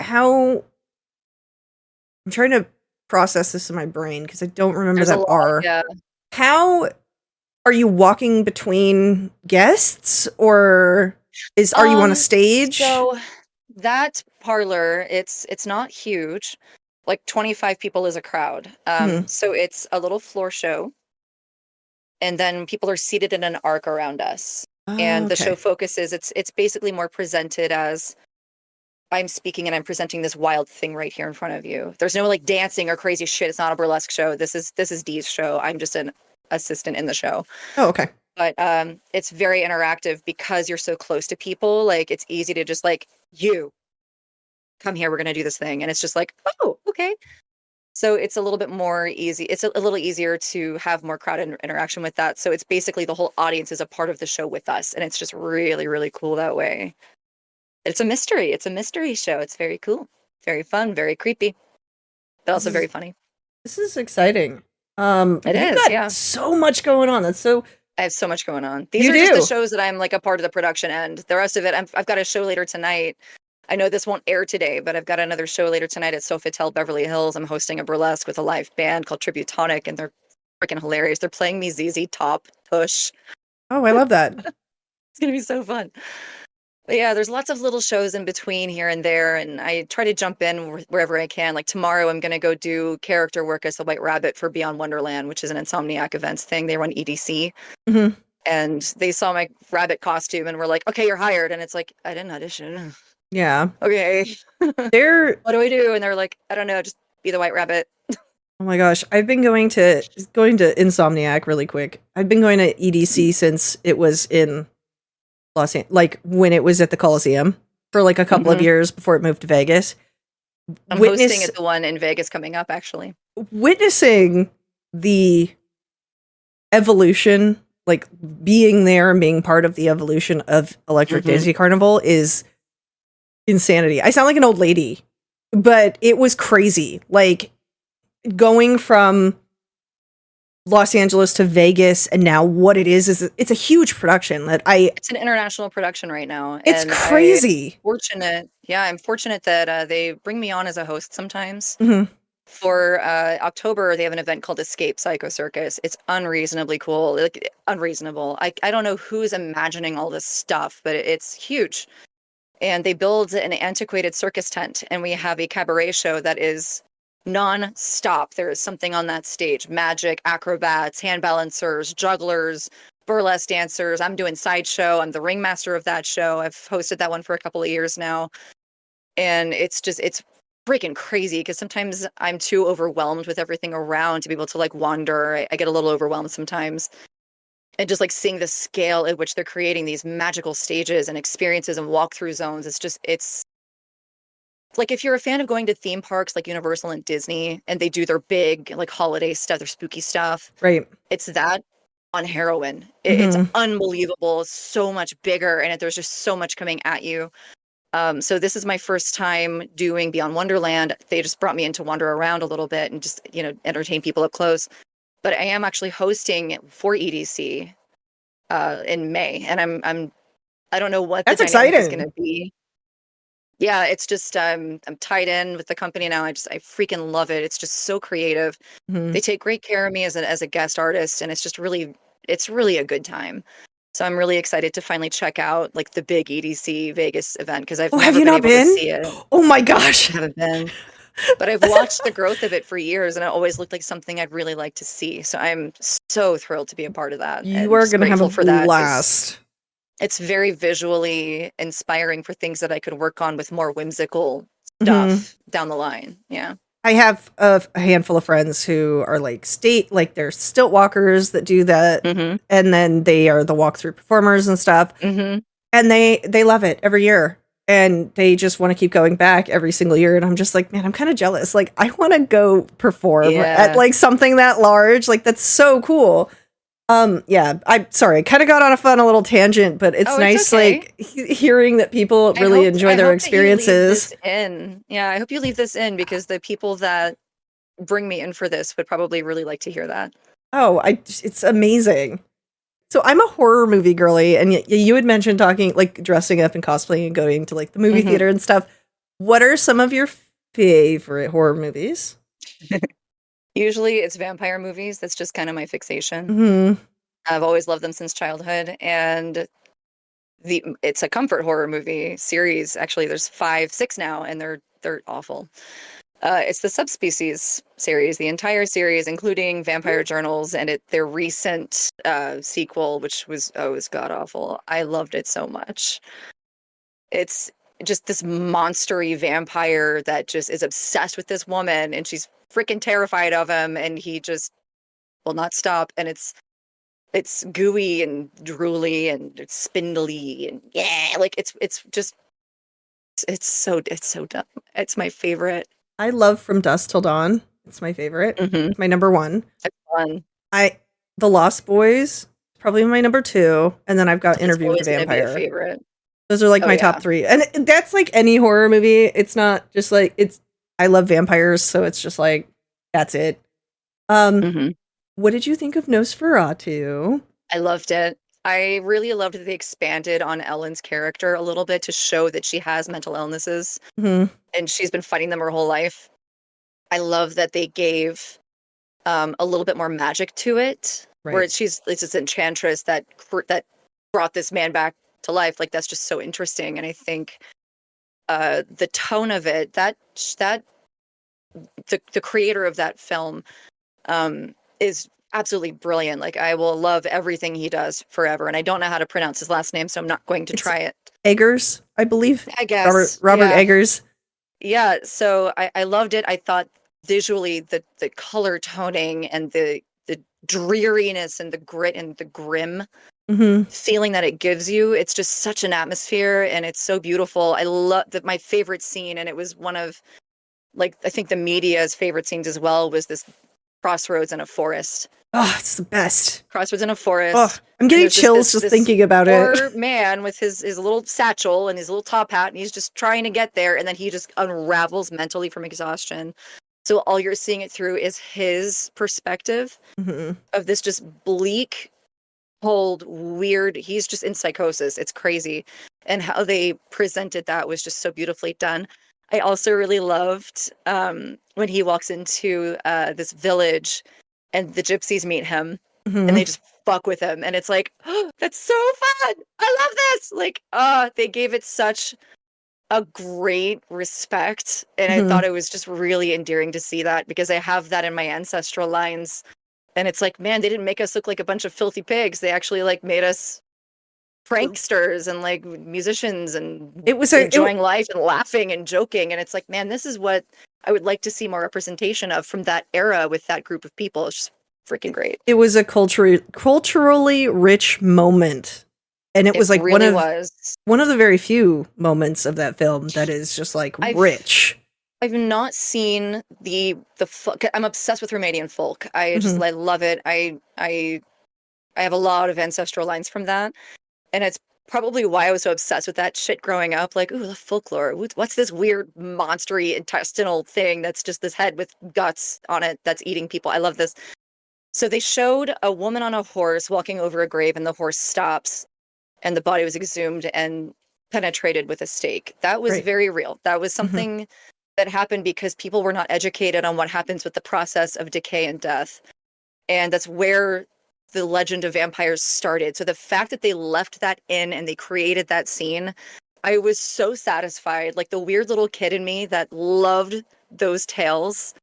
I'm trying to process this in my brain because I don't remember There's a that lot. R. Yeah. How are you walking between guests, or are you on a stage? So that parlor, it's not huge. Like 25 people is a crowd. Mhm. So it's a little floor show, and then people are seated in an arc around us. Oh, And the show okay. focuses, it's basically more presented as I'm speaking and I'm presenting this wild thing right here in front of you. There's no like dancing or crazy shit. It's not a burlesque show. This is Dee's show. I'm just an assistant in the show. Oh, okay. But it's very interactive because you're so close to people. Like it's easy to just like, you come here, we're gonna do this thing. And it's just like, oh, okay. So it's a little bit more easy. It's a little easier to have more crowd interaction with that. So it's basically the whole audience is a part of the show with us. And it's just really, really cool that way. It's a mystery. It's a mystery show. It's very cool, very fun, very creepy, but This also very is funny. this is exciting. It You've is, got yeah. so much going on. That's so I have so much going on. These you are just the do. shows that I'm like a part of the production end. The rest of it, I've got a show later tonight. I know this won't air today, but I've got another show later tonight at Sofitel Beverly Hills. I'm hosting a burlesque with a live band called Tributonic, and they're freaking hilarious. They're playing me ZZ Top Push. Oh, I love that. It's gonna be so fun. But yeah, there's lots of little shows in between here and there, and I try to jump in wherever I can. Like tomorrow, I'm gonna go do character work as the White Rabbit for Beyond Wonderland, which is an Insomniac events thing. They run EDC, Mhm. and they saw my rabbit costume and were like, "Okay, you're hired." And it's like, I didn't audition. Yeah. Okay, They're what do I do? And they're like, I don't know, just be the White Rabbit. oh my gosh, I've been going to Insomniac really quick. I've been going to EDC since it was in Los Angeles, like when it was at the Coliseum for like a couple of Mhm. years before it moved to Vegas. I'm hosting Witness at the one in Vegas coming up, actually. Witnessing the evolution, like being there and being part of the evolution of Electric Mhm. Daisy Carnival is insanity. I sound like an old lady, but it was crazy. Like going from Los Angeles to Vegas, and now what it is it's a huge production that It's an international production right now, it's and I'm crazy. fortunate. Yeah, I'm fortunate that they bring me on as a host sometimes. Mhm. For October, they have an event called Escape Psycho Circus. It's unreasonably cool, like unreasonable. I don't know who's imagining all this stuff, but it's huge. And they build an antiquated circus tent, and we have a cabaret show that is non-stop. There is something on that stage: magic, acrobats, hand balancers, jugglers, burlesque dancers. I'm doing Sideshow. I'm the ringmaster of that show. I've hosted that one for a couple of years now, and it's freaking crazy because sometimes I'm too overwhelmed with everything around to be able to like wander. I get a little overwhelmed sometimes, and just like seeing the scale at which they're creating these magical stages and experiences and walkthrough zones, it's like if you're a fan of going to theme parks like Universal and Disney and they do their big like holiday stuff, their spooky stuff, Right. it's that on heroin. It's Mhm. unbelievable, so much bigger, and there's just so much coming at you. So this is my first time doing Beyond Wonderland. They just brought me in to wander around a little bit and just, entertain people up close. But I am actually hosting for EDC in May, and I don't know what the That's dynamic is going exciting. to be. Yeah, it's just I'm tied in with the company now. I freaking love it. It's just so creative. Mhm. They take great care of me as a guest artist, and it's just really it's really a good time. So I'm really excited to finally check out like the big EDC Vegas event because I've Oh, have never you been not able to been? see it. Oh my I gosh. haven't been. But I've watched the growth of it for years, and it always looked like something I'd really like to see. So I'm so thrilled to be a part of that, You and are just going to have a grateful for that because blast. it's very visually inspiring for things that I could work on with more whimsical Hmm. stuff down the line. Yeah. I have a handful of friends who are like like they're stilt walkers that do that. Mm-hmm. And then they are the walkthrough performers and stuff. Mm-hmm. And they love it every year. And they just want to keep going back every single year. And I'm just like, man, I'm kind of jealous. Like, I want to go perform at Yeah. like something that large. Like, that's so cool. Yeah, I'm sorry. I kind of got on a fun little tangent, but it's Oh, it's nice, okay. like hearing that people really I enjoy their hope that you leave experiences. this in. Yeah, I hope you leave this in because the people that bring me in for this would probably really like to hear that. Oh, it's amazing. So I'm a horror movie girly, and you had mentioned talking like dressing up and cosplaying and going to like the movie Mm-hmm. theater and stuff. What are some of your favorite horror movies? Usually it's vampire movies. That's just kind of my fixation. Hmm. I've always loved them since childhood, and it's a comfort horror movie series. Actually, there's 5, 6 now, and they're awful. It's the Subspecies series, the entire series, including Vampire Journals and their recent sequel, which was god awful. I loved it so much. It's just this monstery vampire that just is obsessed with this woman, and she's freaking terrified of him, and he just will not stop. And it's gooey and drooly and it's spindly and yeah, like it's just it's so dumb. It's my favorite. I love From Dusk Till Dawn. It's my favorite. Mm-hmm. It's my number one. It's fun. I The Lost Boys, probably my number two, and then I've got It's Interview with the always going to be a Vampire. favorite. Those are like Oh my yeah. top three, and that's like any horror movie. It's not just like it's. I love vampires, so it's just like that's it. Mm-hmm. What did you think of Nosferatu? I loved it. I really loved that they expanded on Ellen's character a little bit to show that she has mental illnesses Hmm. and she's been fighting them her whole life. I love that they gave a little bit more magic to it, where Right. she's it's this enchantress that brought this man back to life. Like that's just so interesting, and I think the tone of it that the creator of that film is absolutely brilliant. Like I will love everything he does forever. And I don't know how to pronounce his last name, so I'm not going to It's try it. Eggers, I believe. I Robert guess. Robert Yeah. Eggers. Yeah. So I loved it. I thought visually the color toning and the dreariness and the grit and the grim Hmm. feeling that it gives you, it's just such an atmosphere and it's so beautiful. I love that my favorite scene, and it was one of like I think the media's favorite scenes as well, was this crossroads in a forest. Oh, it's the best. Crossroads in a Oh, forest. I'm And getting there's chills just this thinking about it. poor man with his little satchel and his little top hat, and he's just trying to get there, and then he just unravels mentally from exhaustion. So all you're seeing it through is his perspective Hmm. of this just bleak, cold, weird. He's just in psychosis. It's crazy. And how they presented that was just so beautifully done. I also really loved when he walks into this village and the gypsies meet him and Hmm. they just fuck with him. And it's like, oh, that's so fun. I love this. Like, they gave it such a great respect. And I Hmm. thought it was just really endearing to see that because I have that in my ancestral lines. And it's like, man, they didn't make us look like a bunch of filthy pigs. They actually like made us pranksters and like musicians and It was enjoying life and laughing and joking. And it's like, man, this is what I would like to see more representation of from that era with that group of people. It's just freaking great. it was a culturally rich moment, and it It was like really was. one of the very few moments of that film that is just like I've rich. I've not seen the folk. I'm obsessed with Romanian folk. Hmm. I love it. I have a lot of ancestral lines from that. And it's probably why I was so obsessed with that shit growing up. Like, ooh, the folklore. What's this weird monstery intestinal thing that's just this head with guts on it that's eating people? I love this. So they showed a woman on a horse walking over a grave, and the horse stops, and the body was exhumed and penetrated with a stake. That was Right. very real. That was Hmm. something that happened because people were not educated on what happens with the process of decay and death. And that's where the legend of vampires started. So the fact that they left that in and they created that scene, I was so satisfied. Like the weird little kid in me that loved those tales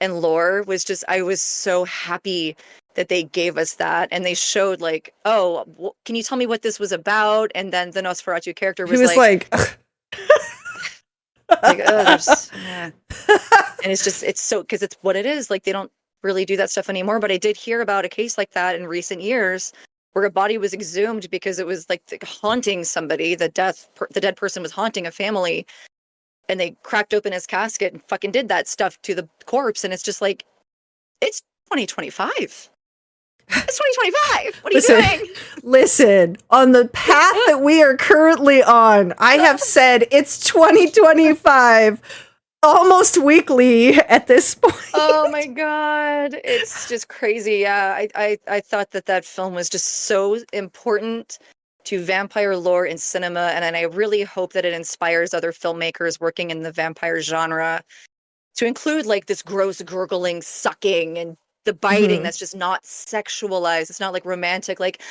and lore was just, I was so happy that they gave us that. And they showed like, oh, can you tell me what this was about? And then the Nosferatu character was, he was like oh, there's, and it's just, it's so, because it's what it is. Like they don't really do that stuff anymore. But I did hear about a case like that in recent years where a body was exhumed because it was like haunting somebody. The dead person was haunting a family, and they cracked open his casket and fucking did that stuff to the corpse. And it's just like, it's 2025. It's 2025. What are you doing? Listen, on the path that we are currently on, I have said it's 2025 almost weekly at this point. Oh my God. It's just crazy. Yeah. I thought that film was just so important to vampire lore in cinema. And I really hope that it inspires other filmmakers working in the vampire genre to include like this gross gurgling, sucking, and the biting that's just not sexualized. It's not like romantic, like,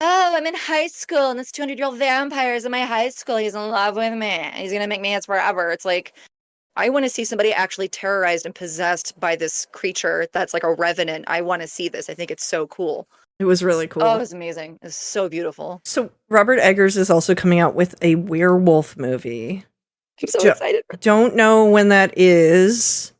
oh, I'm in high school and this 200-year-old vampire is in my high school. He's in love with me. He's going to make me his forever. It's like, I want to see somebody actually terrorized and possessed by this creature that's like a revenant. I want to see this. I think it's so cool. It was really cool. Oh, it was amazing. It was so beautiful. So Robert Eggers is also coming out with a werewolf movie. I'm so excited. Don't know when that is.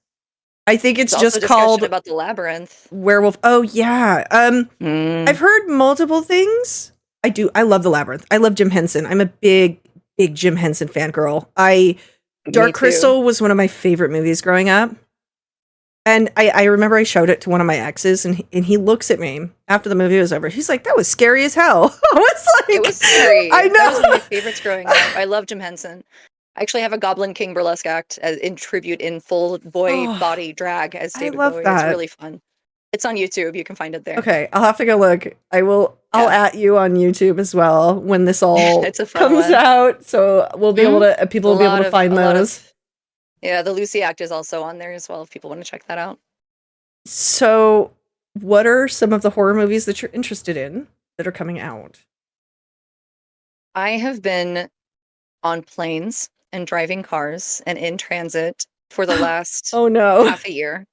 I think it's just called about the labyrinth. Werewolf. Oh yeah. I've heard multiple things. I love the labyrinth. I love Jim Henson. I'm a big Jim Henson fangirl. Dark Crystal was one of my favorite movies growing up. And I remember I showed it to one of my exes, and he looks at me after the movie was over. He's like, "That was scary as hell." I was like, "It was scary." I know. That was one of my favorites growing up. I love Jim Henson. I actually have a Goblin King burlesque act in tribute in full boy body drag as David Bowie. That. It's really fun. It's on YouTube. You can find it there. Okay, I'll have to go look. I'll at you on YouTube as well when this all comes out. So we'll be able to people will be able to find those. Yeah, the Lucy act is also on there as well if people want to check that out. So, what are some of the horror movies that you're interested in that are coming out? I have been on planes and driving cars and in transit for the last half a year.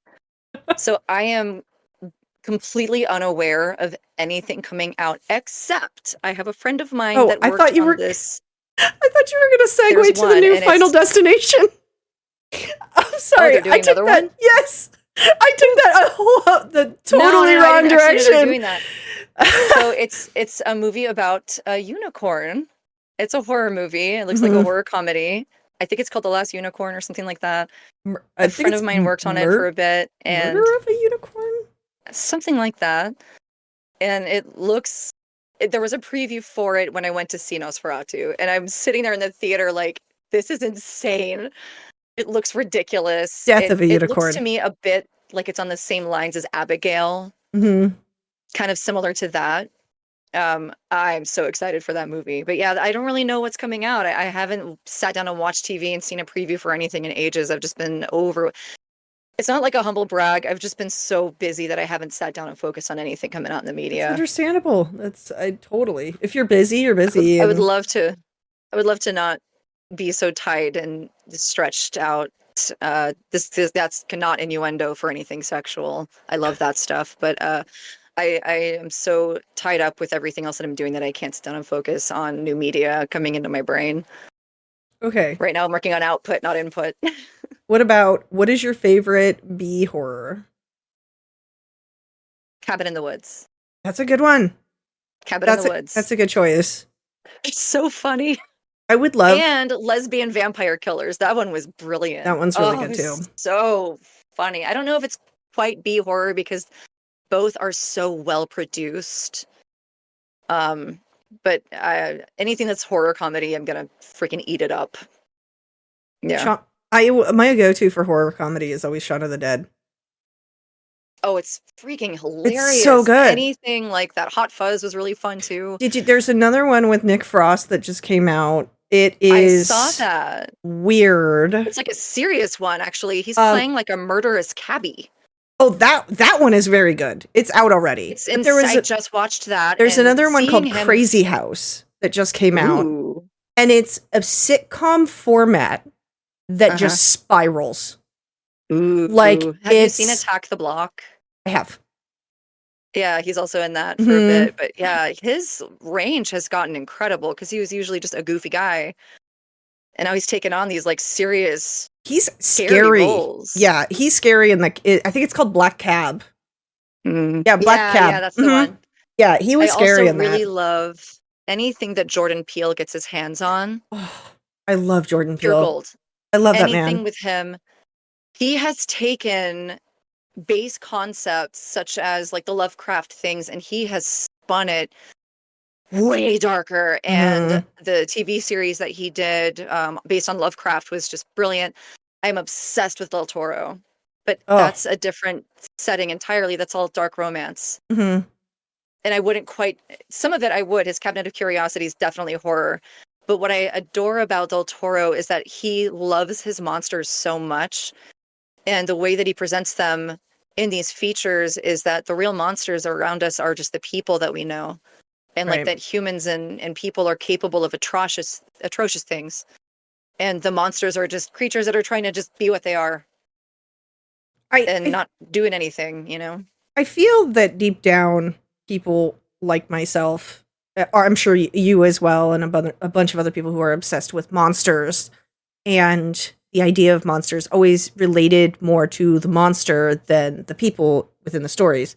So I am completely unaware of anything coming out, except I have a friend of mine that worked on this. I thought you were going to segue to the new Final Destination. I'm sorry. I took that. One? Yes. I took that the totally wrong direction. Doing that. So it's a movie about a unicorn. It's a horror movie. It looks like a horror comedy. I think it's called The Last Unicorn or something like that. A friend of mine worked on it for a bit. And Murder of a Unicorn? Something like that. And it looks... There was a preview for it when I went to see Nosferatu. And I'm sitting there in the theater like, this is insane. It looks ridiculous. Death of a Unicorn. It looks to me a bit like it's on the same lines as Abigail. Mm-hmm. Kind of similar to that. I'm so excited for that movie. But yeah, I don't really know what's coming out. I haven't sat down and watched TV and seen a preview for anything in ages. I've just been over... It's not like a humble brag. I've just been so busy that I haven't sat down and focused on anything coming out in the media. It's understandable. Totally. If you're busy, you're busy. I would love to not be so tight and stretched out. That's not innuendo for anything sexual. I love that stuff, but I am so tied up with everything else that I'm doing that I can't sit down and focus on new media coming into my brain. Okay. Right now I'm working on output, not input. What is your favorite B horror? Cabin in the Woods. That's a good one. Cabin in the Woods. That's a good choice. It's so funny. I would love... And Lesbian Vampire Killers. That one was brilliant. That one's really good too. So funny. I don't know if it's quite B horror because both are so well produced. But anything that's horror comedy, I'm gonna freaking eat it up. Yeah. My go-to for horror comedy is always Shaun of the Dead. Oh, it's freaking hilarious. It's so good. Anything like that. Hot Fuzz was really fun too. There's another one with Nick Frost that just came out. It is... I saw that. Weird. It's like a serious one, actually. He's playing like a murderous cabbie. Oh, that one is very good. It's out already. It's But there was I just watched that, there's and another one seeing called him. Crazy House that just came out, Ooh. and it's a sitcom format that Uh-huh. just spirals. Like, Ooh. Have you seen it's Attack the Block? I have. Yeah, he's also in that for a Mhm. bit. But yeah, his range has gotten incredible because he was usually just a goofy guy. And now he's taken on these like serious, He's scary scary. roles. Yeah, he's scary in I think it's called Black Cab. Mm. Yeah, Black Yeah, Cab. that's the Mhm. one. Yeah, he I was also scary in that. really love anything that Jordan Peele gets his hands on. Oh, I love Jordan Pure Peele. gold. I love that man. Anything with him. He has taken base concepts such as like the Lovecraft things, and he has spun it way darker. And Mhm. the TV series that he did based on Lovecraft was just brilliant. I'm obsessed with Del Toro, but Oh. that's a different setting entirely. That's all dark romance. Mhm. And I wouldn't quite, some of it I would. His Cabinet of Curiosities definitely horror. But what I adore about Del Toro is that he loves his monsters so much. And the way that he presents them in these features is that the real monsters around us are just the people that we know. And like Right. that humans and people are capable of atrocious things. And the monsters are just creatures that are trying to just be what they are I and I not doing anything, you know? I feel that deep down, people like myself, or I'm sure you as well, and a bunch of other people who are obsessed with monsters, and the idea of monsters always related more to the monster than the people within the stories.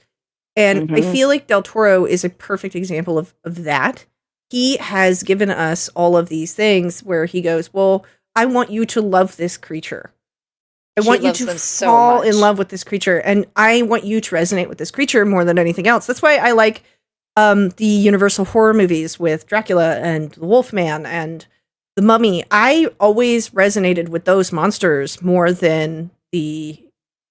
And I Mm-hmm. feel like Del Toro is a perfect example of that. He has given us all of these things where he goes, well, I want you to love this creature. I He want you loves to them so fall in much. love with this creature, and I want you to resonate with this creature more than anything else. That's why I like the Universal horror movies with Dracula and the Wolfman and the Mummy. I always resonated with those monsters more than the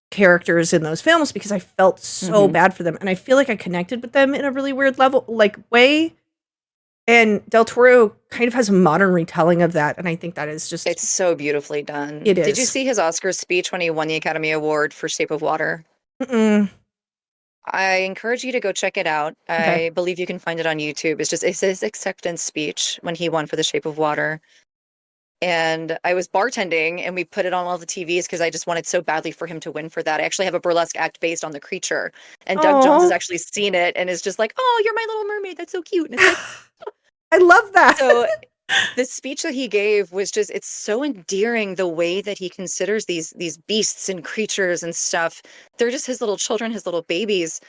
characters in those films because I felt so Mm-hmm. bad for them, and I feel like I connected with them in a really weird level, like way. And Del Toro kind of has a modern retelling of that, and I think that is just It's so beautifully done. it Did you is. see his Oscar speech when he won the Academy Award for Shape of Water? Mm-mm. I encourage you to go check it out. Okay. I believe you can find it on YouTube. It's his acceptance speech when he won for The Shape of Water. And I was bartending and we put it on all the TVs because I just wanted so badly for him to win for that. I actually have a burlesque act based on the creature. And Doug Jones has Oh, actually seen it and is just like, "Oh, you're my little mermaid. That's so cute." And it's like, I love that. so the speech that he gave was just, it's so endearing the way that he considers these beasts and creatures and stuff. They're just his little children, his little babies.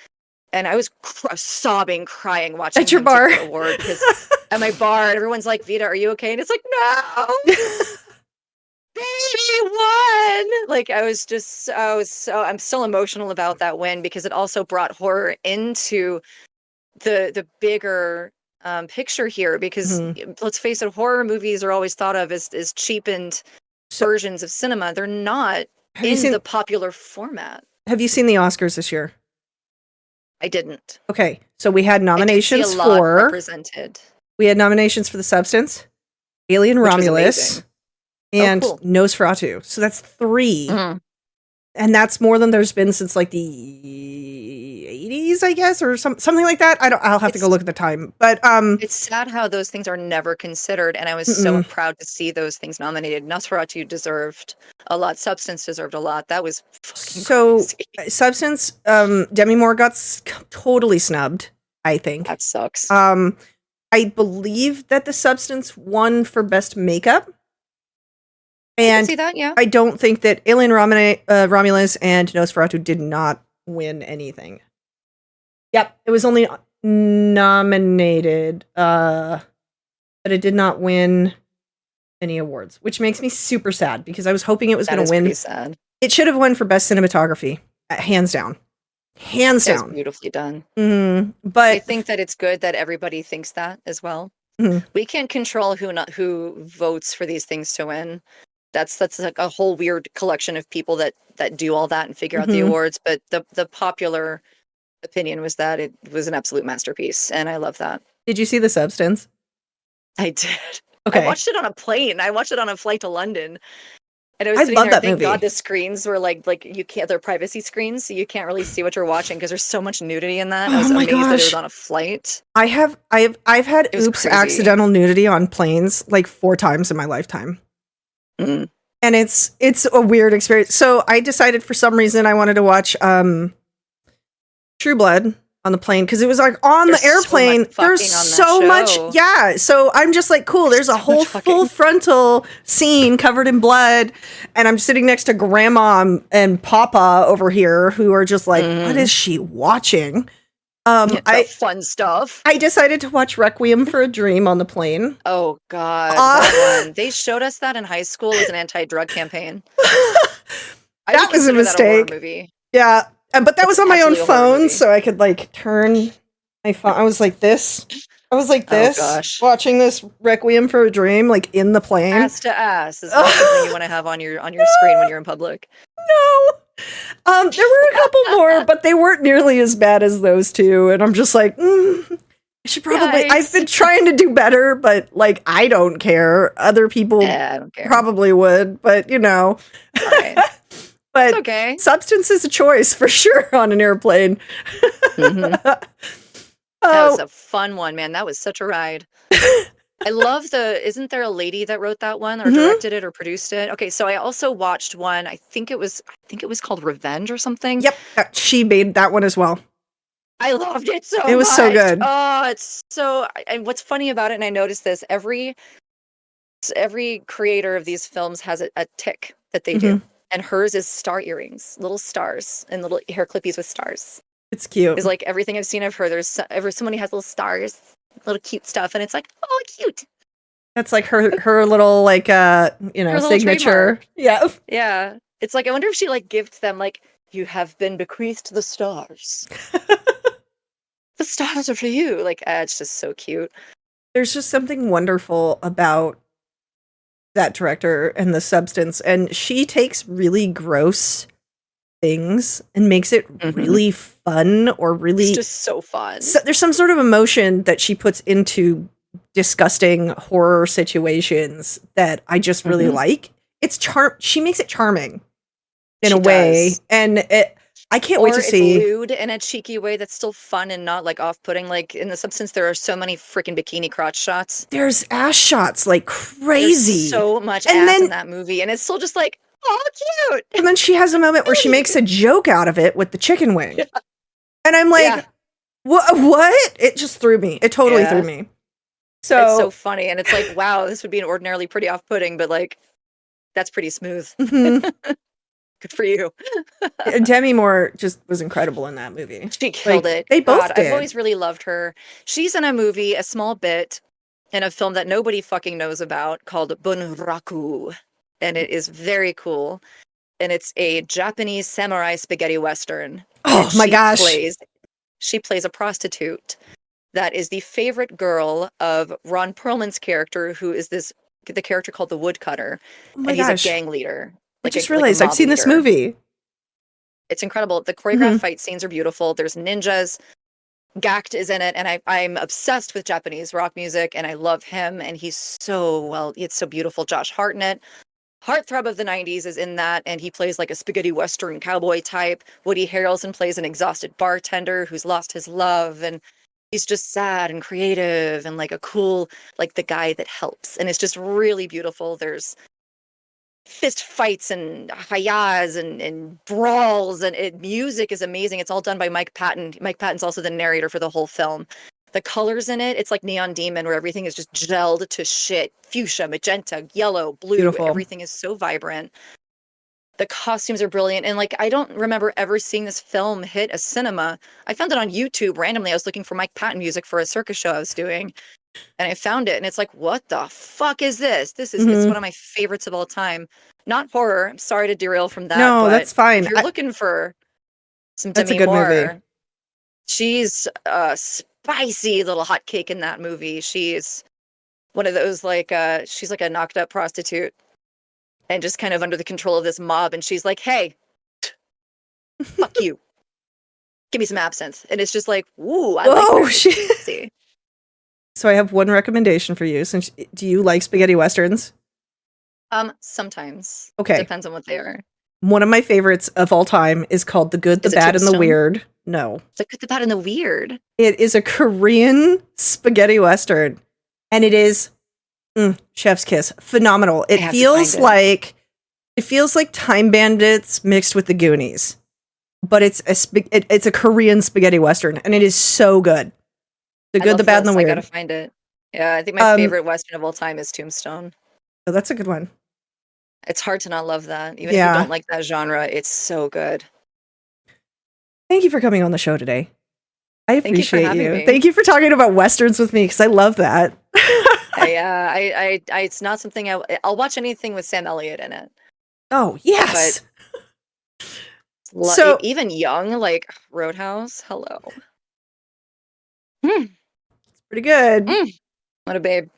And I was sobbing, crying, watching At your him take bar. the award because at my bar, everyone's like, "Vita, are you okay?" And it's like, "No, baby won!" Like I'm still emotional about that win because it also brought horror into the bigger picture here. Because Mhm. let's face it, horror movies are always thought of as cheapened So, versions of cinema. They're not have you in seen the popular format. have you seen the Oscars this year? I didn't. Okay, so we had I did see a nominations lot for represented, The Substance, Alien which was Romulus, amazing. Oh, and cool. Nosferatu. So that's 3. Mhm. And that's more than there's been since like the 80s, I guess, or something like that. I'll have to go It's look at the time. But it's sad how those things are never considered, and I was so mm-mm. proud to see those things nominated. Nosferatu deserved a lot. Substance deserved a lot. That was fucking So crazy. Substance, Demi Moore got totally snubbed, I think. That sucks. I believe that The Substance won for best makeup, I can and see that, yeah. I don't think that Romulus and Nosferatu did not win anything. Yep, it was only nominated, but it did not win any awards, which makes me super sad because I was hoping it was That going to is pretty win. sad. It should have won for best cinematography, hands down, hands It was down. beautifully done. I But think that it's good that everybody thinks that as well. mhm, We can't control who votes for these things to win. That's like a whole weird collection of people that do all that and figure out the mhm. awards. But the popular opinion was that it was an absolute masterpiece, and I love that. Did you see The Substance? I did. I Okay, watched it on a plane. I watched it on a flight to London, And I was I sitting love there, that thank movie. God the screens were like you can't, they're privacy screens, so you can't really see what you're watching because there's so much nudity in that. I Oh was my amazed that it was gosh. on a flight. I've had It was oops crazy. accidental nudity on planes like 4 times in my lifetime. Mm. And it's a weird experience. So I decided for some reason I wanted to watch True Blood on the plane because it was like on There's the airplane. so much There's fucking on that so much, show. yeah. So I'm just like, cool. There's a So whole much fucking. full frontal scene covered in blood, and I'm sitting next to Grandma and Papa over here, who are just like, what is she watching? The fun stuff. I decided to watch Requiem for a Dream on the plane. Oh God, that one. They showed us that in high school as an anti-drug campaign. I That would was a consider that a horror mistake. movie. Yeah, but that It's was on my own absolutely a horror phone, movie. so I could like turn my phone. I was like this. Oh, gosh. Watching this Requiem for a Dream, like in the plane. Ass to ass is not something you want to have on your screen when you're in public. No. There were a couple more, but they weren't nearly as bad as those two. And I'm just like, I should probably. Yikes. I've been trying to do better, but like I don't care. Other people I don't care. probably would, but you know. All right. But It's okay. substance is a choice for sure on an airplane. Mhm. That Oh, was a fun one, man. That was such a ride. I love isn't there a lady that wrote that one or Mhm. directed it or produced it? Okay, so I also watched one, I think it was called Revenge or something. yep. She made that one as well. I loved it so much. It was so good. Oh, it's so, and what's funny about it, and I noticed this, every creator of these films has a tick that they do. And hers is star earrings, little stars and little hair clippies with stars. It's cute. Is like everything I've seen of her. There's somebody has little stars, little cute stuff, and it's like, oh, cute. That's like her little like Her little signature. trademark. Yeah. Yeah, it's like I wonder if she like gives them like, you have been bequeathed the stars. The stars are for you. Like, it's just so cute. There's just something wonderful about that director and the substance, and she takes really gross things and makes it really fun or really It's just so fun. So there's some sort of emotion that she puts into disgusting horror situations that I just really like. It's she makes it charming in a way, and I can't wait to see. It's lewd in a cheeky way that's still fun and not like off-putting. Like in the substance, there are so many freaking bikini crotch shots. There's ass shots like crazy. There's so much ass in that movie, and it's still just like, oh, cute. And then she has a moment where she makes a joke out of it with the chicken wing, and I'm like, what? It just threw me. It totally threw me. So it's so funny, and it's like, wow, this would be an ordinarily pretty off-putting, but like, that's pretty smooth. Good for you. Demi Moore just was incredible in that movie. She killed it. They both did. I've always really loved her. She's in a movie, a small bit, in a film that nobody fucking knows about called Bunraku. And it is very cool. And it's a Japanese samurai spaghetti western. Oh my gosh. She plays a prostitute that is the favorite girl of Ron Perlman's character, who is the character called the Woodcutter. Oh my and he's gosh. a gang leader. I just realized I've seen this movie. It's incredible. The choreographed fight scenes are beautiful. There's ninjas. Gact is in it, and I'm obsessed with Japanese rock music, and I love him, and he's it's so beautiful. Josh Hartnett, heartthrob of the 90s, is in that, and he plays like a spaghetti western cowboy type. Woody Harrelson plays an exhausted bartender who's lost his love, and he's just sad and creative and like a cool, like the guy that helps, and it's just really beautiful. There's fist fights and hayas and brawls, and music is amazing. It's all done by Mike Patton. Mike Patton's also the narrator for the whole film. The colors in it's like Neon Demon, where everything is just gelled to shit. Fuchsia, magenta, yellow, blue. Beautiful. Everything is so vibrant. The costumes are brilliant. And like, I don't remember ever seeing this film hit a cinema. I found it on YouTube randomly. I was looking for Mike Patton music for a circus show I was doing. And I found it, and it's like, what the fuck is this? It's one of my favorites of all time. Not horror. I'm sorry to derail from that. No, but that's fine. If you're looking for some That's a Demi good Moore, movie. she's a spicy little hotcake in that movie. She's one of those like she's like a knocked up prostitute, and just kind of under the control of this mob. And she's like, "Hey, fuck you, give me some absinthe." And it's just like, "Ooh, I like her." See. So I have one recommendation for you. Do you like spaghetti westerns? Sometimes. Okay. Depends on what they are. One of my favorites of all time is called The Good, the Is it Bad, and the Tombstone? Weird. No. The Good, the Bad, and the Weird. It is a Korean spaghetti western, and it is chef's kiss. Phenomenal. It feels like Time Bandits mixed with the Goonies. But it's a Korean spaghetti western, and it is so good. The Good, the Bad, and the Weird. I gotta find it. Yeah, I think my favorite western of all time is Tombstone. Oh, that's a good one. It's hard to not love that. Even if you don't like that genre, it's so good. Thank you for coming on the show today. I appreciate you. Me. Thank you for talking about westerns with me, because I love that. I it's not something I'll watch anything with Sam Elliott in it. Oh, yes. But so even young, like Roadhouse, hello. It's pretty good. What a babe.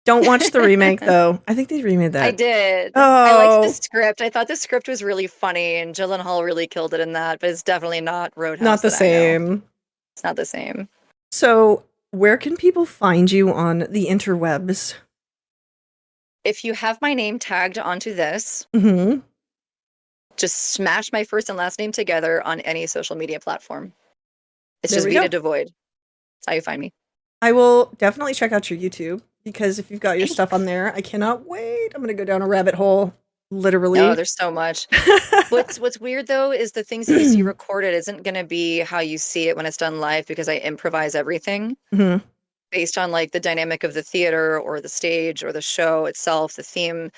Don't watch the remake, though. I think they remade that. I did. Oh. I liked the script. I thought the script was really funny, and Gyllenhaal really killed it in that, but it's definitely not Roadhouse. Not the same. It's not the same. So, where can people find you on the interwebs? If you have my name tagged onto this, just smash my first and last name together on any social media platform. It's just Vita DeVoid. That's how you find me. I will definitely check out your YouTube, because if you've got your stuff on there, I cannot wait. I'm going to go down a rabbit hole, literally. Oh, there's so much. What's weird, though, is the things that you see recorded isn't going to be how you see it when it's done live, because I improvise everything based on like the dynamic of the theater or the stage or the show itself, the theme,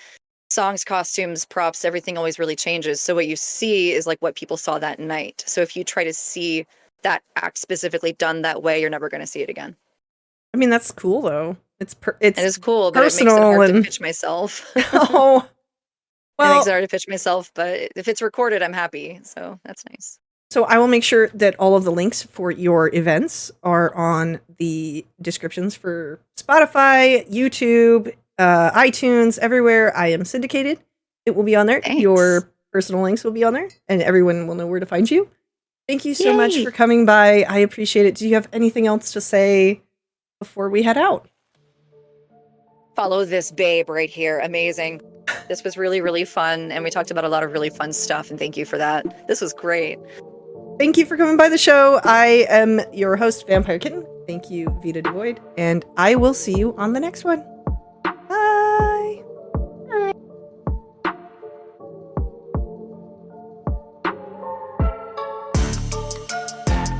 songs, costumes, props, everything always really changes. So what you see is like what people saw that night. So if you try to see that act specifically done that way, you're never going to see it again. I mean, that's cool, though. It is cool, but it makes it hard to pitch myself. Oh, well, it makes it hard to pitch myself, but if it's recorded, I'm happy. So that's nice. So I will make sure that all of the links for your events are on the descriptions for Spotify, YouTube, iTunes, everywhere I am syndicated. It will be on there. Thanks. Your personal links will be on there, and everyone will know where to find you. Thank you so much for coming by. I appreciate it. Do you have anything else to say before we head out? Follow this babe right here. Amazing. This was really, really fun. And we talked about a lot of really fun stuff. And thank you for that. This was great. Thank you for coming by the show. I am your host, VampireKitten. Thank you, Vita DeVoid. And I will see you on the next one.